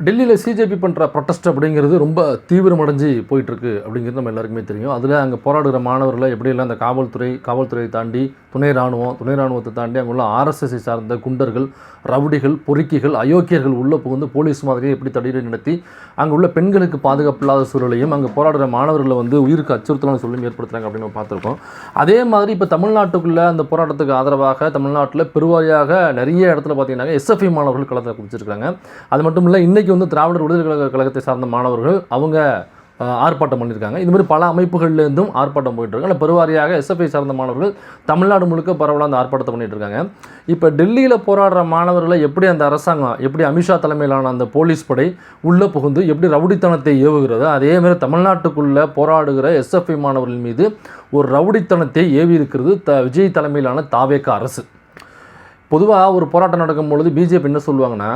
டெல்லியில் சிஜேபி பண்ணுற ப்ரொட்டஸ்ட் அப்படிங்கிறது ரொம்ப தீவிரமடைஞ்சு போயிட்டுருக்கு அப்படிங்கிறது நம்ம எல்லாருக்குமே தெரியும். அதில் அங்கே போராடுகிற மாணவர்களை எப்படியெல்லாம் அந்த காவல்துறையை தாண்டி துணை ராணுவத்தை தாண்டி அங்கே உள்ள ஆர்எஸ்எஸ்ஐ சார்ந்த குண்டர்கள், ரவுடிகள், பொறுக்கிகள், அயோக்கியர்கள் உள்ளே புகுந்து போலீஸ் மாதிரியே எப்படி தடியடி நடத்தி அங்கே உள்ள பெண்களுக்கு பாதுகாப்பு இல்லாத சூழலையும் அங்கே போராடுகிற மாணவர்களை உயிருக்கு அச்சுறுத்தலான சூழலையும் ஏற்படுத்துகிறாங்க அப்படின்னு நம்ம பார்த்துருக்கோம். அதே மாதிரி இப்போ தமிழ்நாட்டுக்குள்ளே அந்த போராட்டத்துக்கு ஆதரவாக தமிழ்நாட்டில் பெருவாரியாக நிறைய இடத்துல பார்த்தீங்கன்னா எஸ்எஃப்ஐ மாணவர்கள் களத்தில் குதிச்சிருக்காங்க. அது மட்டும் இல்லை, இன்றைக்கி திராவிடர் விடுதலை கழகத்தை சார்ந்த மாணவர்கள் அவங்க ஆர்ப்பாட்டம் பண்ணியிருக்காங்க. இது மாதிரி பல அமைப்புகள்லேருந்தும் ஆர்ப்பாட்டம் போயிட்டுருக்காங்க. இல்லை, பெருவாரியாக எஸ்எஃப்ஐ சார்ந்த மாணவர்கள் தமிழ்நாடு முழுக்க பரவலாக அந்த ஆர்ப்பாட்டத்தை பண்ணிட்டு இருக்காங்க. இப்போ டெல்லியில் போராடுற மாணவர்களை எப்படி அந்த அரசாங்கம், எப்படி அமித்ஷா தலைமையிலான அந்த போலீஸ் படை உள்ளே புகுந்து எப்படி ரவுடித்தனத்தை ஏவுகிறதோ அதேமாதிரி தமிழ்நாட்டுக்குள்ளே போராடுகிற எஸ்எஃப்ஐ மாணவர்கள் மீது ஒரு ரவுடித்தனத்தை ஏவி இருக்கிறது விஜய் தலைமையிலான தாவேகா அரசு. பொதுவாக ஒரு போராட்டம் நடக்கும் பொழுது பிஜேபி என்ன சொல்லுவாங்கன்னா,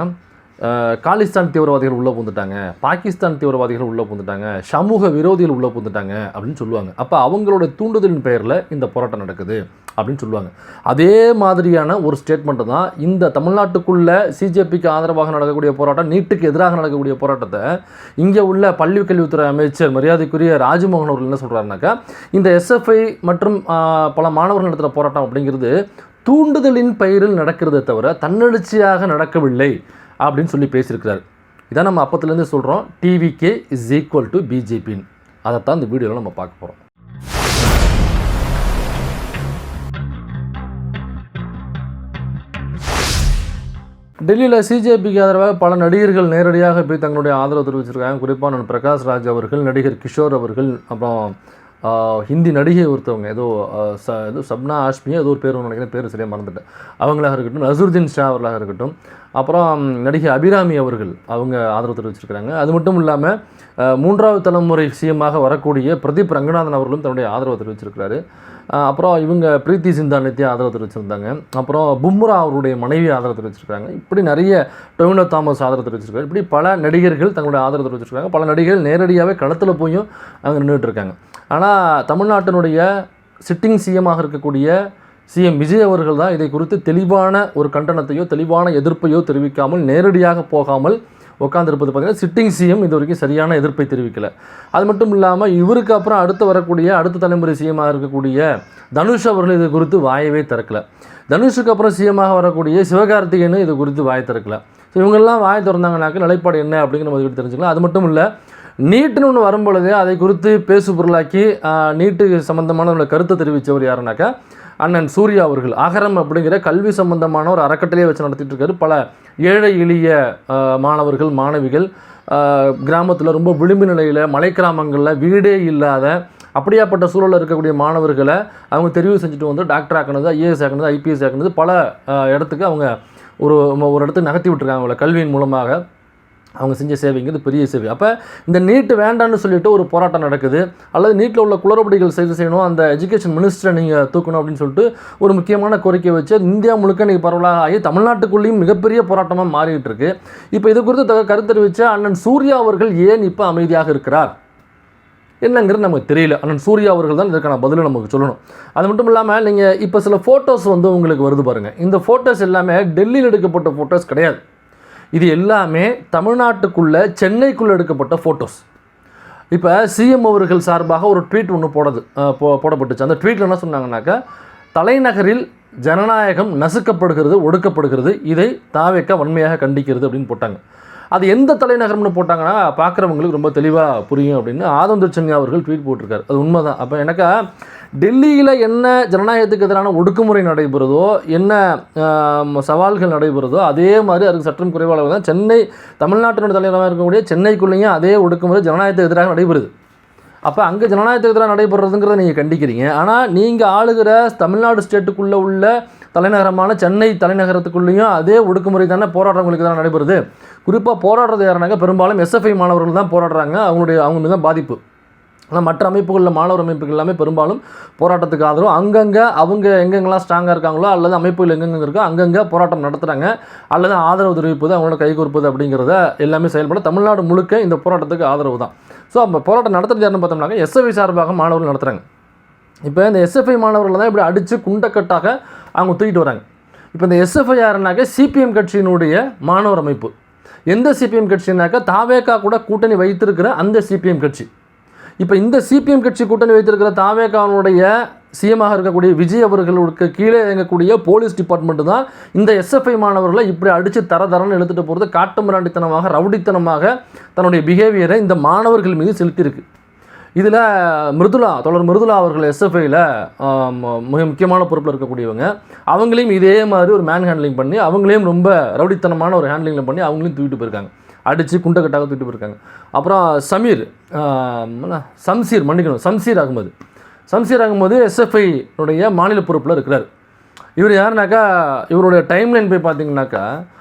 காலிஸ்தான் தீவிரவாதிகள் உள்ளே புந்துட்டாங்க, பாகிஸ்தான் தீவிரவாதிகள் உள்ளே புந்துட்டாங்க, சமூக விரோதிகள் உள்ளே புந்துட்டாங்க அப்படின்னு சொல்லுவாங்க. அப்போ அவங்களோட தூண்டுதலின் பெயரில் இந்த போராட்டம் நடக்குது அப்படின்னு சொல்லுவாங்க. அதே மாதிரியான ஒரு ஸ்டேட்மெண்ட்டு தான் இந்த தமிழ்நாட்டுக்குள்ளே சிஜேபிக்கு ஆதரவாக நடக்கக்கூடிய போராட்டம், நீட்டுக்கு எதிராக நடக்கக்கூடிய போராட்டத்தை இங்கே உள்ள பள்ளிக்கல்வித்துறை அமைச்சர் மரியாதைக்குரிய ராஜ்மோகன் அவர்கள் என்ன சொல்கிறாருனாக்கா, இந்த எஸ்எஃப்ஐ மற்றும் பல மாணவர்கள் நடத்துகிற போராட்டம் அப்படிங்கிறது தூண்டுதலின் பெயரில் நடக்கிறதே தவிர தன்னெழுச்சியாக நடக்கவில்லை அப்படின்னு சொல்லி பேசியிருக்கிறார். இதான் நம்ம அப்பத்துலேருந்து சொல்கிறோம், டிவிகே இஸ் ஈக்குவல் டு பிஜேபின்னு. அதைத்தான் இந்த வீடியோவில் நம்ம பார்க்க போகிறோம். டெல்லியில் சிஜேபிக்கு ஆதரவாக பல நடிகர்கள் நேரடியாக போய் தங்களுடைய ஆதரவு தெரிவிச்சிருக்காங்க. குறிப்பாக நான் பிரகாஷ் ராஜ் அவர்கள், நடிகர் கிஷோர் அவர்கள், அப்புறம் ஹிந்தி நடிகை ஒருத்தவங்க ஏதோ சப்னா ஆஷ்மியா ஏதோ ஒரு பேர் நினைக்கிறேன், பேர் சரியாக மறந்துட்டேன், அவங்களாக இருக்கட்டும், நசருதீன் ஷா அவர்களாக இருக்கட்டும், அப்புறம் நடிகை அபிராமி அவர்கள் அவங்க ஆதரவு தெரிவிச்சிருக்கிறாங்க. அது மட்டும் இல்லாமல் மூன்றாவது தலைமுறை சிஎம்மாக வரக்கூடிய பிரதீப் ரங்கநாதன் அவர்களும் தன்னுடைய ஆதரவை தெரிவிச்சிருக்கிறாரு. அப்புறம் இவங்க பிரீத்தி சிந்தா நித்யா ஆதரவு தெரிவிச்சிருந்தாங்க. அப்புறம் பும்ரா அவருடைய மனைவி ஆதரவு தெரிவிச்சிருக்காங்க. இப்படி நிறைய டொவினோ தாமஸ் ஆதரவு தெரிவிச்சிருக்காரு. இப்படி பல நடிகர்கள் தங்களுடைய ஆதரவு தெரிவிச்சிருக்காங்க. பல நடிகர்கள் நேரடியாகவே களத்தில் போயும் அங்கே நின்றுட்டு இருக்காங்க. ஆனால் தமிழ்நாட்டினுடைய சிட்டிங் சிஎம்மாக இருக்கக்கூடிய சிஎம் விஜய் அவர்கள் தான் இதை குறித்து தெளிவான ஒரு கண்டனத்தையோ தெளிவான எதிர்ப்பையோ தெரிவிக்காமல், நேரடியாக போகாமல் உட்காந்துருப்பது பார்த்திங்கன்னா சிட்டிங் சிஎம் இது வரைக்கும் சரியான எதிர்ப்பை தெரிவிக்கலை. அது மட்டும் இல்லாமல் இவருக்கு அப்புறம் அடுத்த தலைமுறை சிஎம்மாக இருக்கக்கூடிய தனுஷ் அவர்கள் இது குறித்து வாயவே திறக்கலை. தனுஷுக்கு அப்புறம் சிஎம்மாக வரக்கூடிய சிவகார்த்திகேயனும் இது குறித்து வாய் திறக்கலை. ஸோ இவங்கெல்லாம் வாய் திறந்தாங்கனாக்க நிலைப்பாடு என்ன அப்படிங்கிற நம்ம தெரிஞ்சுக்கலாம். அது மட்டும் இல்லை, நீட்டுன்னு ஒன்று வரும்பொழுதே அதை குறித்து பேசு பொருளாக்கி நீட்டு சம்மந்தமான கருத்தை தெரிவித்தவர் யாருனாக்கா அண்ணன் சூர்யா அவர்கள். அகரம் அப்படிங்கிற கல்வி சம்பந்தமான ஒரு அறக்கட்டளையை வச்சு நடத்திட்டு இருக்காரு. பல ஏழை எளிய மாணவர்கள், மாணவிகள், கிராமத்தில் ரொம்ப விளிம்பு நிலையில், மலை கிராமங்களில் வீடே இல்லாத அப்படியாப்பட்ட சூழலில் இருக்கக்கூடிய மாணவர்களை அவங்க தெரிவு செஞ்சுட்டு வந்து டாக்டர் ஆக்கினது, ஐஏஎஸ் ஆக்கினது, ஐபிஎஸ் ஆக்கினது, பல இடத்துக்கு அவங்க ஒரு இடத்துக்கு நகர்த்தி விட்டுருக்காங்க. அவங்கள கல்வியின் மூலமாக அவங்க செஞ்ச சேவைங்கிறது பெரிய சேவை. அப்போ இந்த நீட்டு வேண்டான்னு சொல்லிட்டு ஒரு போராட்டம் நடக்குது, அல்லது நீட்டில் உள்ள குளறுபடிகள் சரி செய்யணும், அந்த எஜுகேஷன் மினிஸ்டரை நீங்கள் தூக்கணும் அப்படின்னு சொல்லிட்டு ஒரு முக்கியமான கோரிக்கை வச்சு இந்தியா முழுக்க இன்றைக்கி பரவலாக ஆகி தமிழ்நாட்டுக்குள்ளேயும் மிகப்பெரிய போராட்டமாக மாறிட்டு இருக்கு. இப்போ இது குறித்து கருத்து தெரிவித்த அண்ணன் சூர்யா அவர்கள் ஏன் இப்போ அமைதியாக இருக்கிறார் என்னங்கிறது நமக்கு தெரியல. அண்ணன் சூர்யா அவர்கள் தான் இதற்கான பதிலை நமக்கு சொல்லணும். அது மட்டும் இல்லாமல் நீங்கள் இப்போ சில ஃபோட்டோஸ் உங்களுக்கு வருது பாருங்கள். இந்த ஃபோட்டோஸ் எல்லாமே டெல்லியில் எடுக்கப்பட்ட ஃபோட்டோஸ் கிடையாது. இது எல்லாமே தமிழ்நாட்டுக்குள்ளே சென்னைக்குள்ளே எடுக்கப்பட்ட ஃபோட்டோஸ். இப்போ சிஎம் அவர்கள் சார்பாக ஒரு ட்வீட் ஒன்று போடப்பட்டுச்சு. அந்த ட்வீட்டில் என்ன சொன்னாங்கன்னாக்கா, தலைநகரில் ஜனநாயகம் நசுக்கப்படுகிறது, ஒடுக்கப்படுகிறது, இதை தாவேகா வன்மையாக கண்டிக்கிறது அப்படின்னு போட்டாங்க. அது எந்த தலைநகரம்னு போட்டாங்கன்னா பார்க்குறவங்களுக்கு ரொம்ப தெளிவாக புரியும் அப்படின்னு ஆதம் திருச்செங்கா அவர்கள் ட்வீட் போட்டிருக்காரு. அது உண்மைதான். அப்போ எனக்கா டெல்லியில் என்ன ஜனநாயகத்துக்கு எதிரான ஒடுக்குமுறை நடைபெறுதோ, என்ன சவால்கள் நடைபெறுதோ, அதே மாதிரி அதுக்கு சற்றும் குறைவாக தான் தமிழ்நாட்டினுடைய தலைநகரமாக இருக்கக்கூடிய சென்னைக்குள்ளேயும் அதே ஒடுக்குமுறை ஜனநாயகத்துக்கு எதிராக நடைபெறுது. அப்போ அங்கே ஜனநாயகத்துக்கு எதிராக நடைபெறதுங்கிறத நீங்கள் கண்டிக்கிறீங்க. ஆனால் நீங்கள் ஆளுகிற தமிழ்நாடு ஸ்டேட்டுக்குள்ளே உள்ள தலைநகரமான சென்னை தலைநகரத்துக்குள்ளேயும் அதே ஒடுக்குமுறை தானே போராடுறவங்களுக்கு தான் நடைபெறுது. குறிப்பாக போராடுறது யாருனாக்க பெரும்பாலும் எஸ்எஃப்ஐ மாணவர்கள் தான் போராடுறாங்க. அவங்க மீது தான் பாதிப்பு. ஆனால் மற்ற அமைப்புகளில், மாணவர் அமைப்புகள் எல்லாமே பெரும்பாலும் போராட்டத்துக்கு ஆதரவு அங்கங்கே அவங்க எங்கெங்கெல்லாம் ஸ்ட்ராங்காக இருக்காங்களோ அல்லது அமைப்புகள் எங்கெங்கே இருக்கோ அங்கங்கே போராட்டம் நடத்துகிறாங்க, அல்லது ஆதரவு தெரிவிப்பது, அவங்களோட கை கொடுப்பது அப்படிங்கிறத எல்லாமே செயல்பட தமிழ்நாடு முழுக்க இந்த போராட்டத்துக்கு ஆதரவு தான். ஸோ அந்த போராட்டம் நடத்துறது யாருன்னு பார்த்தோம்னாக்க எஸ்எஃப்ஐ சார்பாக மாணவர்கள் நடத்துகிறாங்க. இப்போ இந்த எஸ்எஃப்ஐ மாணவர்கள் தான் இப்படி அடித்து குண்டக்கட்டாக அவங்க தூக்கிட்டு வராங்க. இப்போ இந்த எஸ்எஃப்ஐ யாருனாக்க சிபிஎம் கட்சியினுடைய மாணவர் அமைப்பு. எந்த சிபிஎம் கட்சினாக்கா தாவேகா கூட கூட்டணி வைத்திருக்கிற அந்த சிபிஎம் கட்சி. இப்போ இந்த சிபிஎம் கட்சி கூட்டணி வைத்திருக்கிற தாவேகாவுடைய சிஎமாக இருக்கக்கூடிய விஜய் அவர்களுக்கு கீழே இயங்கக்கூடிய போலீஸ் டிபார்ட்மெண்ட் தான் இந்த எஸ்எஃப்ஐ மாணவர்களை இப்படி அடித்து தரன்னு எழுத்துட்டு போகிறது காட்டுமிராண்டித்தனமாக ரவுடித்தனமாக தன்னுடைய பிஹேவியரை இந்த மாணவர்கள் மீது செலுத்தியிருக்கு. இதில் தொடர் மிருதுலா அவர்கள் எஸ்எஃப்ஐயில் மிக முக்கியமான பொறுப்பில் இருக்கக்கூடியவங்க. அவங்களையும் இதே மாதிரி ஒரு மேன் ஹேண்ட்லிங் பண்ணி அவங்களையும் ரொம்ப ரவுடித்தனமான ஒரு ஹேண்ட்லிங்கில் பண்ணி அவங்களையும் தூக்கிட்டு போயிருக்காங்க, அடித்து குண்டக்கட்டாக தூக்கிட்டு போயிருக்காங்க. அப்புறம் சம்சீர் அகமது எஸ்எஃப்ஐனுடைய மாநில பொறுப்பில் இருக்கிறார். இவர் யாருனாக்கா இவருடைய டைம்லைன் போய் பார்த்தீங்கன்னாக்கா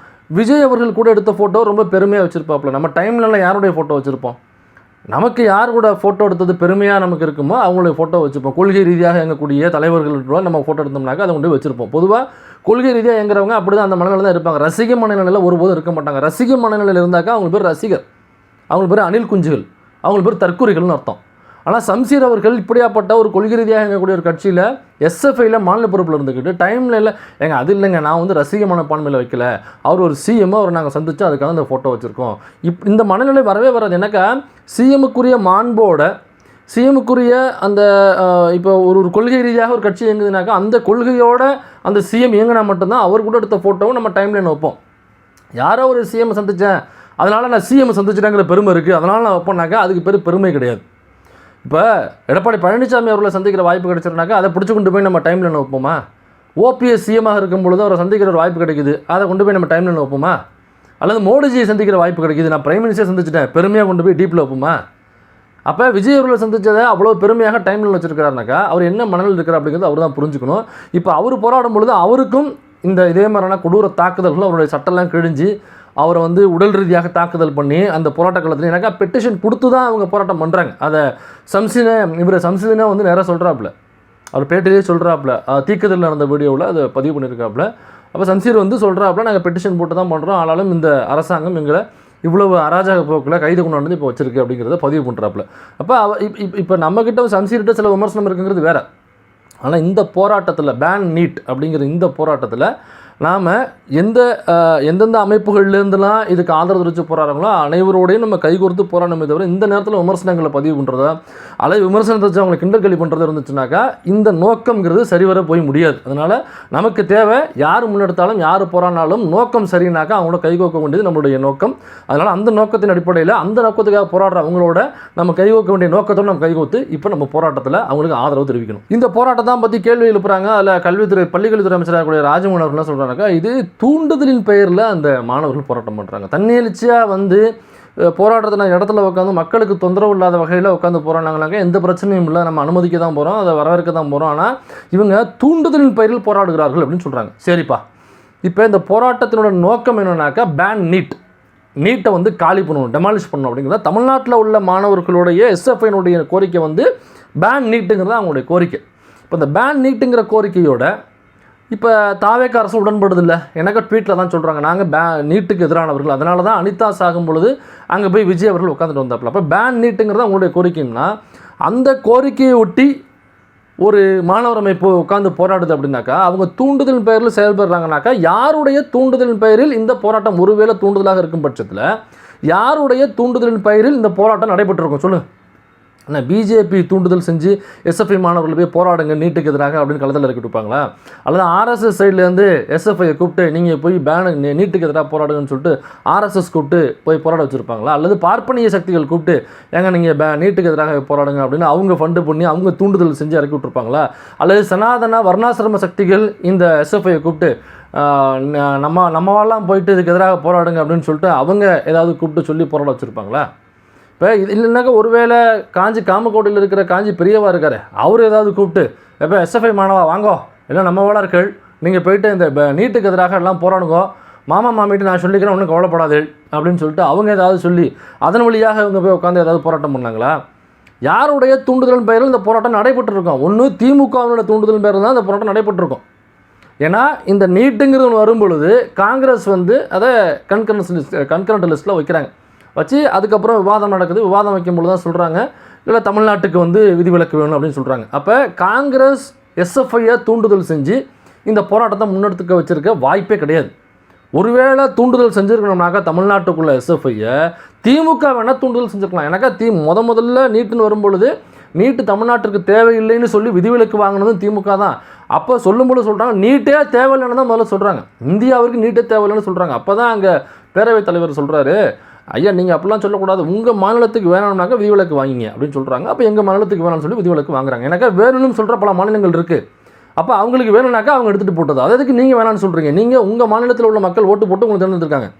விஜய் அவர்கள் கூட எடுத்த ஃபோட்டோ ரொம்ப பெருமையாக வச்சுருப்பாப்புல. நம்ம டைம்லைனில் யாருடைய ஃபோட்டோ வச்சுருப்போம்? நமக்கு யார் கூட ஃபோட்டோ எடுத்தது பெருமையாக நமக்கு இருக்குமோ அவங்களுடைய ஃபோட்டோ வச்சுப்போம். கொள்கை ரீதியாக இயங்கக்கூடிய தலைவர்கள் நம்ம ஃபோட்டோ எடுத்தோம்னாக்கா அதை கொண்டு வச்சுருப்போம். பொதுவாக கொள்கை ரீதியாக இயங்குறவங்க அப்படி தான் அந்த மனநிலை தான் இருப்பாங்க. ரசிக மனநிலையில் ஒருபோதும் இருக்க மாட்டாங்க. ரசிக மனநிலையில் இருந்தாக்கா அவங்க பேர் ரசிகர், அவங்க பேர் அணில் குஞ்சுகள், அவங்க பேர் தற்கொலைகள்னு அர்த்தம். ஆனால் சம்சீர் அவர்கள் இப்படியாப்பட்ட ஒரு கொள்கை ரீதியாக இயங்கக்கூடிய ஒரு கட்சியில் எஸ்எஃப்ஐயில் மாநில பொறுப்பில் இருந்துக்கிட்டு டைமில் அது இல்லைங்க, நான் வந்து ரசிக மனப்பான்மையில் வைக்கல, அவர் ஒரு சிஎம், அவர் நாங்கள் சந்தித்தோம், அதுக்காக அந்த ஃபோட்டோ வச்சுருக்கோம். இந்த மனநிலை வரவே வராது. எனக்கா சிஎம்முக்குரிய மாண்போட சிஎம்முக்குரிய அந்த இப்போ ஒரு கொள்கை ரீதியாக ஒரு கட்சி இயங்குதுனாக்கா அந்த கொள்கையோட அந்த சிஎம் இயங்கினா மட்டும்தான் அவர் கூட எடுத்த ஃபோட்டோவும் நம்ம டைம்லைன் வைப்போம். யாரோ ஒரு சிஎம் சந்தித்தேன் அதனால் நான் சிஎம் சந்திச்சிட்டேங்கிற பெருமை இருக்குது அதனால் நான் வைப்பேன்னாக்கா அதுக்கு பெருமை கிடையாது. இப்போ எடப்பாடி பழனிசாமி அவர்களை சந்திக்கிற வாய்ப்பு கிடைச்சிருனாக்கா அதை பிடிச்சி கொண்டு போய் நம்ம டைம்லைன் வைப்போமா? ஓபிஎஸ் சிஎமாக இருக்கும் பொழுது அவரை சந்திக்கிற ஒரு வாய்ப்பு கிடைக்குது, அதை கொண்டு போய் நம்ம டைம்லைன் வைப்போமா? அல்லது மோடிஜியை சந்திக்கிற வாய்ப்பு கிடைக்குது, நான் பிரைம் மினிஸ்டர் சந்திச்சிட்டேன், பெருமையாக கொண்டு போய் டீப்பில் வைப்போமா? அப்போ விஜய் அவர்களை சந்தித்ததை அவ்வளோ பெருமையாக டைம்லைன் வச்சுருக்கிறாருனாக்கா அவர் என்ன மனநிலை இருக்கிறார் அப்படிங்கிறது அவர் தான் புரிஞ்சுக்கணும். இப்போ அவர் போராடும் பொழுது அவருக்கும் இதே மாதிரியான கொடூர தாக்குதல்கள் அவருடைய சட்டெல்லாம் கிழிஞ்சு அவரை வந்து உடல் ரீதியாக தாக்குதல் பண்ணி அந்த போராட்ட காலத்தில் எனக்கா பெட்டிஷன் கொடுத்து தான் அவங்க போராட்டம் பண்ணுறாங்க. அதை சம்சிதனை வந்து நேராக சொல்கிறாப்புல, அவர் பேட்டிலேயே சொல்கிறாப்புல, தீக்குதல் நடந்த வீடியோவில் அதை பதிவு பண்ணியிருக்காப்புல. அப்போ சம்சீர் வந்து சொல்கிறாப்புல, நாங்கள் பெட்டிஷன் போட்டு தான் பண்ணுறோம், ஆனாலும் இந்த அரசாங்கம் எங்களை இவ்வளவு அராஜக போக்கில் கைது கொண்டாந்து இப்போ வச்சிருக்கு அப்படிங்கிறத பதிவு பண்ணுறாப்புல. அப்போ இப்போ நம்மக்கிட்ட சம்சீர்கிட்ட சில விமர்சனம் இருக்குங்கிறது வேறு. ஆனால் இந்த போராட்டத்தில் பேன் நீட் அப்படிங்கிற இந்த போராட்டத்தில் நாம் எந்தெந்த அமைப்புகள்லேருந்துலாம் இதுக்கு ஆதரவு தெரிவித்து போராடுறாங்களோ அனைவரோடையும் நம்ம கைகோர்த்து போராடணுமே தவிர இந்த நேரத்தில் விமர்சனங்களை பதிவு பண்ணுறதா அல்லது விமர்சனத்தை வச்சு அவங்களை கிண்டல் கேலி பண்ணுறது இருந்துச்சுனாக்கா இந்த நோக்கம்ங்கிறது சரிவர போய் முடியாது. அதனால் நமக்கு தேவை யார் முன்னெடுத்தாலும் யார் போராடினாலும் நோக்கம் சரினாக்கா அவங்களோட கைகோக்க வேண்டியது நம்மளுடைய நோக்கம். அதனால் அந்த நோக்கத்தின் அடிப்படையில் அந்த நோக்கத்துக்காக போராடுற அவங்களோட நம்ம கைகோக்க வேண்டிய நோக்கத்தோடு நம்ம கைகோத்து இப்போ நம்ம போராட்டத்தில் அவங்களுக்கு ஆதரவு தெரிவிக்கணும். இந்த போராட்டத்தை பற்றி கேள்வி எழுப்புறாங்க. அதில் பள்ளிக்கல்வித்துறை அமைச்சராக கூடிய ராஜமோகன் அவர்கள் சொல்கிறாங்க, இது தூண்டுதலின் பெயரில் அந்த மாணவர்கள் போராட்டம் பண்ணுறாங்க. தன்னெழுச்சியாக வந்து போராட்டத்தில் இடத்துல உட்காந்து மக்களுக்கு தொந்தரவு இல்லாத வகையில் உட்காந்து போராடினாங்களாங்க எந்த பிரச்சனையும் இல்லை, நம்ம அனுமதிக்க தான் போகிறோம், அதை வரவேற்க தான் போகிறோம். ஆனால் இவங்க தூண்டுதலின் பெயரில் போராடுகிறார்கள் அப்படின்னு சொல்கிறாங்க. சரிப்பா, இப்போ இந்த போராட்டத்தினோட நோக்கம் என்னன்னாக்கா பேன் நீட்டை வந்து காலி பண்ணணும், டெமாலிஷ் பண்ணணும் அப்படிங்கிறத தமிழ்நாட்டில் உள்ள மாணவர்களுடைய எஸ்எஃப்ஐனுடைய கோரிக்கை வந்து பேன் நீட்டுங்கிறது அவங்களுடைய கோரிக்கை. இப்போ இந்த பேன் நீட்டுங்கிற கோரிக்கையோட இப்போ தாவேக அரசு உடன்படுதில்லை. எனக்கு ட்வீட்டில் தான் சொல்கிறாங்க, நாங்கள் நீட்டுக்கு எதிரானவர்கள், அதனால தான் அனிதா சாகும் பொழுது அங்கே போய் விஜய் அவர்கள் உட்காந்துட்டு வந்தாப்புல. அப்போ பேன் நீட்டுங்கிறது அவங்களுடைய கோரிக்கைன்னா அந்த கோரிக்கையை ஒட்டி ஒரு மாணவர் அமைப்பு உட்காந்து போராடுது அப்படின்னாக்கா அவங்க தூண்டுதலின் பெயரில் செயல்படுறாங்கனாக்கா யாருடைய தூண்டுதலின் பெயரில் இந்த போராட்டம் ஒருவேளை தூண்டுதலாக இருக்கும் பட்சத்தில் யாருடைய தூண்டுதலின் பெயரில் இந்த போராட்டம் நடைபெற்றிருக்கும் சொல்லுங்கள். ஆனால் பிஜேபி தூண்டுதல் செஞ்சு எஸ்எஃப்ஐ மாணவர்கள் போய் போராடுங்க நீட்டுக்கு எதிராக அப்படின்னு களத்தில் இறக்கி விட்டுப்பாங்களா? அல்லது ஆர்எஸ்எஸ் சைட்லேருந்து எஸ்எஃப்ஐயை கூப்பிட்டு நீங்கள் போய் நீட்டுக்கு எதிராக போராடுங்கன்னு சொல்லிட்டு ஆர்எஸ்எஸ் கூப்பிட்டு போய் போராட வச்சுருப்பாங்களா? அல்லது பார்ப்பனிய சக்திகள் கூப்பிட்டு ஏங்க நீங்கள் நீட்டுக்கு எதிராக போராடுங்க அப்படின்னு அவங்க ஃபண்டு பண்ணி அவங்க தூண்டுதல் செஞ்சு இறக்கி விட்டுருப்பாங்களா? அல்லது சனாதன வர்ணாசிரம சக்திகள் இந்த எஸ்எஃப்ஐயை கூப்பிட்டு நம்மளாம் போயிட்டு இதுக்கு எதிராக போராடுங்க அப்படின்னு சொல்லிட்டு அவங்க ஏதாவது கூப்பிட்டு சொல்லி போராட வச்சுருப்பாங்களா? இப்போ இது இல்லைனாக்கா ஒருவேளை காமக்கோட்டையில் இருக்கிற காஞ்சி பெரியவா இருக்கார், அவர் ஏதாவது கூப்பிட்டு எப்போ எஸ்எஃப்ஐ மாணவா வாங்கோ இல்லை நம்ம வாழர்கள் நீங்கள் போயிட்டு இந்த நீட்டுக்கு எதிராக எல்லாம் போராடுங்கோ, மாமா மாமிட்டு நான் சொல்லிக்கிறேன் ஒன்றும் கவலைப்படாது அப்படின்னு சொல்லிட்டு அவங்க ஏதாவது சொல்லி அதன் வழியாக இவங்க போய் உட்காந்து ஏதாவது போராட்டம் பண்ணாங்களா? யாருடைய தூண்டுதலின் பெயரில் இந்த போராட்டம் நடைபெற்றிருக்கோம்? ஒன்று திமுகவினோட தூண்டுதலின் பெயரில் தான் இந்த போராட்டம் நடைபெற்றிருக்கும். ஏன்னா இந்த நீட்டுங்கிறது வரும் பொழுது காங்கிரஸ் வந்து அதை கன்கரண்ட் லிஸ்ட்டில் வைக்கிறாங்க, வச்சு அதுக்கப்புறம் விவாதம் நடக்குது. விவாதம் வைக்கும்போது தான் சொல்கிறாங்க இல்லை தமிழ்நாட்டுக்கு வந்து விதிவிலக்கு வேணும் அப்படின்னு சொல்கிறாங்க. அப்போ காங்கிரஸ் எஸ்எஃப்ஐயை தூண்டுதல் செஞ்சு இந்த போராட்டத்தை முன்னெடுத்துக்க வச்சுருக்க வாய்ப்பே கிடையாது. ஒருவேளை தூண்டுதல் செஞ்சுருக்கணும்னாக்கா தமிழ்நாட்டுக்குள்ளே எஸ்எஃப்ஐயை திமுக வேணால் தூண்டுதல் செஞ்சுருக்கலாம். எனக்கா முதல்ல நீட்டுன்னு வரும்பொழுது நீட்டு தமிழ்நாட்டுக்கு தேவையில்லைன்னு சொல்லி விதிவிலக்கு வாங்கினதும் திமுக தான். அப்போ சொல்லும்போது சொல்கிறாங்க நீட்டே தேவையில்லைன்னு தான் முதல்ல சொல்கிறாங்க, இந்தியாவிற்கு நீட்டே தேவையில்லைன்னு சொல்கிறாங்க. அப்போ தான் அங்கே பேரவைத் தலைவர் சொல்கிறாரு, ஐயா நீங்கள் அப்படிலாம் சொல்லக்கூடாது, உங்கள் மாநிலத்துக்கு வேணும்னாக்கா விதிவிலக்கு வாங்கிங்க அப்படின்னு சொல்கிறாங்க. அப்போ எங்கள் மாநிலத்துக்கு வேணும்னு சொல்லி விதிவிலக்கு வாங்குறாங்க. எனக்கா வேணும்னு சொல்கிற பல மாநிலங்கள் இருக்குது. அப்போ அவங்களுக்கு வேணும்னாக்கா அவங்க எடுத்துகிட்டு போட்டது, அதுக்கு நீங்கள் வேணான்னு சொல்கிறீங்க. நீங்கள் உங்கள் மாநிலத்தில் உள்ள மக்கள் ஓட்டு போட்டு உங்களுக்கு தேர்ந்தெடுத்திருக்காங்க.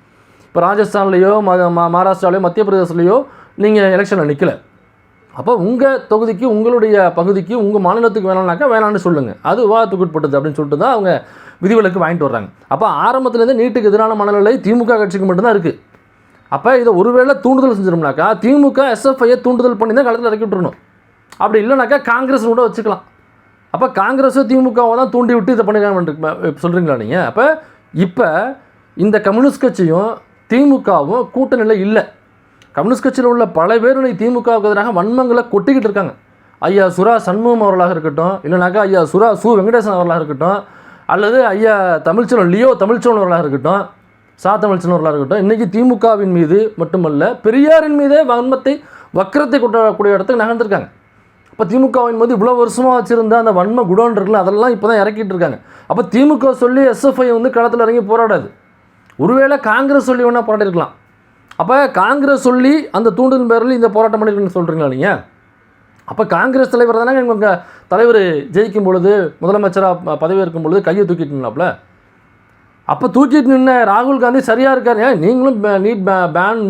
இப்போ ராஜஸ்தான்லேயோ மகாராஷ்டிராலையோ மத்திய பிரதேசலையோ நீங்கள் எலெக்ஷனில் நிற்கலை. அப்போ உங்கள் தொகுதிக்கு உங்களுடைய பகுதிக்கு உங்கள் மாநிலத்துக்கு வேணும்னாக்கா வேணான்னு சொல்லுங்கள், அது விவாதத்துக்கு உட்பட்டது அப்படின்னு சொல்லிட்டு தான் அவங்க விதிவிலக்கு வாங்கிட்டு வர்றாங்க. அப்போ ஆரம்பத்துலேருந்து நீட்டுக்கு எதிரான மனநிலை திமுக கட்சிக்கு மட்டும்தான் இருக்குது. அப்போ இதை ஒருவேளை தூண்டுதல் செஞ்சிடும்னாக்கா திமுக எஸ்எஃப்ஐயை தூண்டுதல் பண்ணி தான் களத்தில் இறக்கி விட்டுருணும். அப்படி இல்லைனாக்கா காங்கிரஸ் கூட வச்சுக்கலாம். அப்போ காங்கிரஸும் திமுகவை தான் தூண்டி விட்டு இதை பண்ணிருக்காங்க சொல்கிறீங்களா நீங்கள்? அப்போ இப்போ இந்த கம்யூனிஸ்ட் கட்சியும் திமுகவும் கூட்டணியில் இல்லை. கம்யூனிஸ்ட் கட்சியில் உள்ள பல பேர் திமுகவுக்கு எதிராக வன்மங்களை கொட்டிக்கிட்டு இருக்காங்க. ஐயா சுரா சண்முகம் அவர்களாக இருக்கட்டும், இல்லைனாக்கா ஐயா சு வெங்கடேசன் அவர்களாக இருக்கட்டும், அல்லது ஐயா தமிழ்ச்செல்வன் லியோ தமிழ்ச்செல்வன் அவர்களாக இருக்கட்டும், தமிழ்ச்செல்வன் அவர்களாக இருக்கட்டும், இன்றைக்கி திமுகவின் மீது மட்டுமல்ல பெரியாரின் மீதே வன்மத்தை வக்கரத்தை கொட்டக்கூடிய இடத்துக்கு நகர்ந்துருக்காங்க. இப்போ திமுகவின் மீது இவ்வளோ வருஷமாக வச்சுருந்த அந்த வன்ம குடோன் இருக்குல்ல, அதெல்லாம் இப்போ தான் இறக்கிட்டு இருக்காங்க. அப்போ திமுக சொல்லி எஸ்எஃப்ஐ களத்தில் இறங்கி போராடாது. ஒருவேளை காங்கிரஸ் சொல்லி வேணால் போராடிருக்கலாம். அப்போ காங்கிரஸ் சொல்லி அந்த தூண்டுதல் பேரில் இந்த போராட்டம் பண்ணிருக்குன்னு சொல்கிறீங்களா நீங்கள்? அப்போ காங்கிரஸ் தலைவர் தானே உங்கள் தலைவர் ஜெயிக்கும் பொழுது முதலமைச்சராக பதவியேற்கும் பொழுது கையை தூக்கிட்டுங்களாப்ல. அப்போ தூக்கிட்டு நின்ன ராகுல் காந்தி சரியாக இருக்காரு. நீங்களும்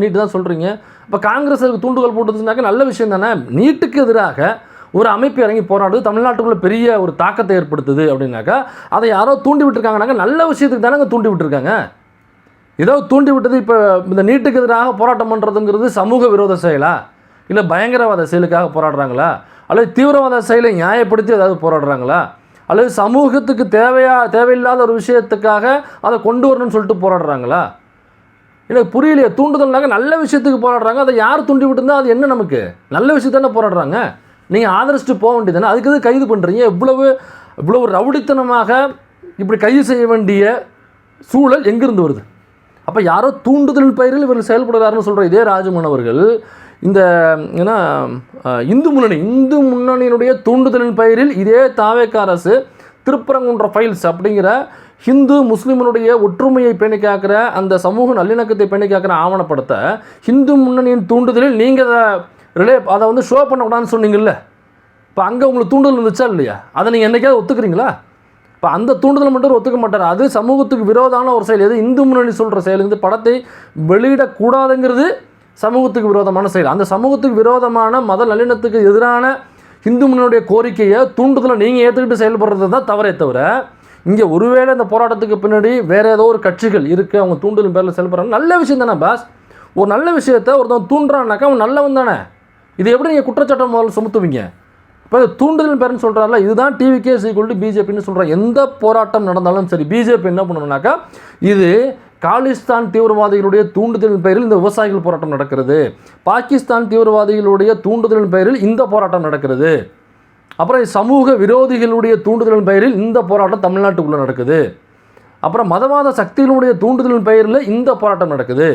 நீட் தான் சொல்கிறீங்க. இப்போ காங்கிரஸுக்கு தூண்டுதல் போட்டுச்சுனாக்கா நல்ல விஷயம் தானே. நீட்டுக்கு எதிராக ஒரு அமைப்பு இறங்கி போராடுது, தமிழ்நாட்டுக்குள்ளே பெரிய ஒரு தாக்கத்தை ஏற்படுத்துது அப்படின்னாக்கா அதை யாரோ தூண்டி விட்டுருக்காங்கனாக்கா நல்ல விஷயத்துக்கு தானே தூண்டி விட்டுருக்காங்க. ஏதோ தூண்டி விட்டது. இப்போ இந்த நீட்டுக்கு எதிராக போராட்டம் பண்ணுறதுங்கிறது சமூக விரோத செயலா, இல்லை பயங்கரவாத செயலுக்காக போராடுறாங்களா, அல்லது தீவிரவாத செயலை நியாயப்படுத்தி ஏதாவது போராடுறாங்களா, அல்லது சமூகத்துக்கு தேவையில்லாத ஒரு விஷயத்துக்காக அதை கொண்டு வரணும்னு சொல்லிட்டு போராடுறாங்களா? எனக்கு புரியலையே. தூண்டுதல்னாக்க நல்ல விஷயத்துக்கு போராடுறாங்க, அதை யார் தூண்டி விட்டுருந்தா அது என்ன நமக்கு? நல்ல விஷயத்தானே போராடுறாங்க. நீங்கள் ஆதரிச்சுட்டு போக வேண்டியதானே, அதுக்கு எது கைது பண்ணுறீங்க? இவ்வளவு ரவுடித்தனமாக இப்படி கைது செய்ய வேண்டிய சூழல் எங்கிருந்து வருது? அப்போ யாரோ தூண்டுதலின் பெயரில் இவர்கள் செயல்படுறாருன்னு சொல்கிற இதே ராஜமோகன் அவர்கள் இந்த ஏன்னா இந்து முன்னணியினுடைய தூண்டுதலின் பெயரில் இதே தாவேக அரசு திருப்பரங்குன்ற ஃபைல்ஸ் அப்படிங்கிற ஹிந்து முஸ்லீமனுடைய ஒற்றுமையை பேணி காக்கிற அந்த சமூக நல்லிணக்கத்தை பேணி காக்கிற ஆவணப்படத்தை ஹிந்து முன்னணியின் தூண்டுதலில் நீங்கள் அதை ஷோ பண்ணக்கூடாதுன்னு சொன்னீங்கல்ல. இப்போ அங்கே உங்களுக்கு தூண்டுதல் இருந்துச்சா இல்லையா? அதை நீங்கள் என்றைக்காவது ஒத்துக்கிறீங்களா? இப்போ அந்த தூண்டுதல் மட்டும் ஒத்துக்க மாட்டார். அது சமூகத்துக்கு விரோதமான ஒரு செயல். எது இந்து முன்னணி சொல்கிற செயல், இந்த படத்தை வெளியிடக்கூடாதுங்கிறது சமூகத்துக்கு விரோதமான செயல். அந்த சமூகத்துக்கு விரோதமான மத நல்லிணத்துக்கு எதிரான இந்து முன்னணியுடைய கோரிக்கையை தூண்டுதலை நீங்கள் ஏற்றுக்கிட்டு செயல்படுறது தான் தவறே தவிர, இங்கே ஒருவேளை இந்த போராட்டத்துக்கு பின்னாடி வேறு ஏதோ ஒரு கட்சிகள் இருக்குது, அவங்க தூண்டுதல் பேரில் செயல்படுறாங்க. நல்ல விஷயம் தானே பாஸ். ஒரு நல்ல விஷயத்தை ஒருத்தவன் தூண்டுறான்னாக்கா அவன் நல்லவன் தானே. இது எப்படி நீங்கள் குற்றச்சாட்டம் முதல்ல சுமத்துவீங்க? இப்போ தூண்டுதல் பேருன்னு சொல்கிறாருல, இதுதான் டிவிகே = பிஜேபின்னு சொல்கிறாங்க. எந்த போராட்டம் நடந்தாலும் சரி பிஜேபி என்ன பண்ணணும்னாக்கா, இது காலிஸ்தான் தீவிரவாதிகளுடைய தூண்டுதலின் பெயரில் இந்த விவசாயிகள் போராட்டம் நடக்கிறது, பாகிஸ்தான் தீவிரவாதிகளுடைய தூண்டுதலின் பெயரில் இந்த போராட்டம் நடக்கிறது, அப்புறம் சமூக விரோதிகளுடைய தூண்டுதலின் பெயரில் இந்த போராட்டம் தமிழ்நாட்டுக்குள்ளே நடக்குது, அப்புறம் மதவாத சக்திகளுடைய தூண்டுதலின் பெயரில் இந்த போராட்டம் நடக்குது.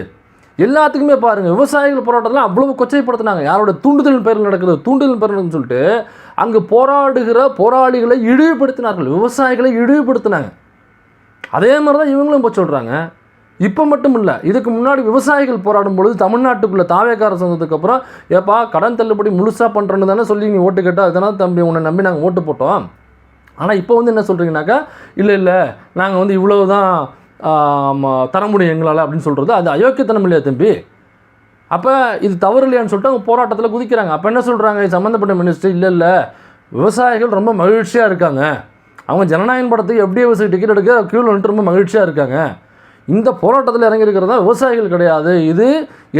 எல்லாத்துக்குமே பாருங்கள், விவசாயிகள் போராட்டத்தில் அவ்வளவு கொச்சைப்படுத்தினாங்க. யாரோட தூண்டுதலின் பெயரில் நடக்குது, தூண்டுதலின் பெயர்னு சொல்லிட்டு அங்கு போராடுகிற போராளிகளை இழிவுபடுத்தினார்கள், விவசாயிகளை இழிவுபடுத்தினாங்க. அதே மாதிரி தான் இவங்களும் இப்போ சொல்கிறாங்க. இப்போ மட்டும் இல்லை, இதுக்கு முன்னாடி விவசாயிகள் போராடும் பொழுது தமிழ்நாட்டுக்குள்ளே தாவேக அரசு வந்ததுக்கப்புறம் ஏப்பா கடன் தள்ளுபடி முழுசாக பண்ணுறேன்னு தானே சொல்லி நீ ஓட்டு கேட்டால் அதனால் தம்பி உன்னை நம்பி நாங்கள் ஓட்டு போட்டோம். ஆனால் இப்போ என்ன சொல்கிறீங்கனாக்கா, இல்லை நாங்கள் இவ்வளவு தான் தர முடியும் எங்களால் அப்படின்னு சொல்கிறது அது அயோக்கியத்தனம் இல்லையா தம்பி? அப்போ இது தவறு இல்லையான்னு சொல்லிட்டு அவங்க போராட்டத்தில் குதிக்கிறாங்க. அப்போ என்ன சொல்கிறாங்க சம்மந்தப்பட்ட மினிஸ்டர், இல்லை விவசாயிகள் ரொம்ப மகிழ்ச்சியாக இருக்காங்க, அவங்க ஜனநாயகம் படத்துக்கு எப்படி விவசாயி டிக்கெட் எடுக்க க்யூவில் வந்துட்டு ரொம்ப மகிழ்ச்சியாக இருக்காங்க, இந்த போராட்டத்தில் இறங்கியிருக்கிறதா விவசாயிகள் கிடையாது, இது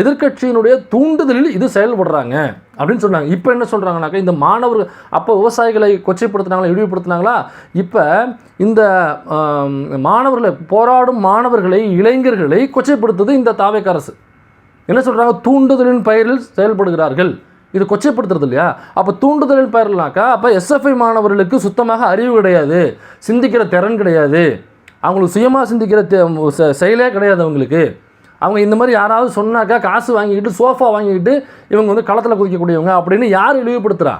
எதிர்க்கட்சியினுடைய தூண்டுதலில் இது செயல்படுறாங்க அப்படின்னு சொன்னாங்க. இப்போ என்ன சொல்கிறாங்கனாக்கா, இந்த மாணவர்கள் அப்போ விவசாயிகளை கொச்சைப்படுத்தினாங்களா இழிவுபடுத்தினாங்களா, இப்போ இந்த மாணவர்களை போராடும் மாணவர்களை இளைஞர்களை கொச்சைப்படுத்துது இந்த தாவேக அரசு. என்ன சொல்கிறாங்க, தூண்டுதலின் பெயரில் செயல்படுகிறார்கள், இது கொச்சைப்படுத்துறது இல்லையா? அப்போ தூண்டுதலின் பெயர்னாக்கா அப்போ எஸ்எஃப்ஐ மாணவர்களுக்கு சுத்தமாக அறிவு கிடையாது, சிந்திக்கிற திறன் கிடையாது, அவங்களுக்கு சுயமாக சிந்திக்கிற செயலே கிடையாது அவங்களுக்கு. அவங்க இந்த மாதிரி யாராவது சொன்னாக்கா காசு வாங்கிக்கிட்டு சோஃபா வாங்கிக்கிட்டு இவங்க வந்து களத்தில் குதிக்கக்கூடியவங்க அப்படின்னு யார் இழிவுபடுத்துகிறா?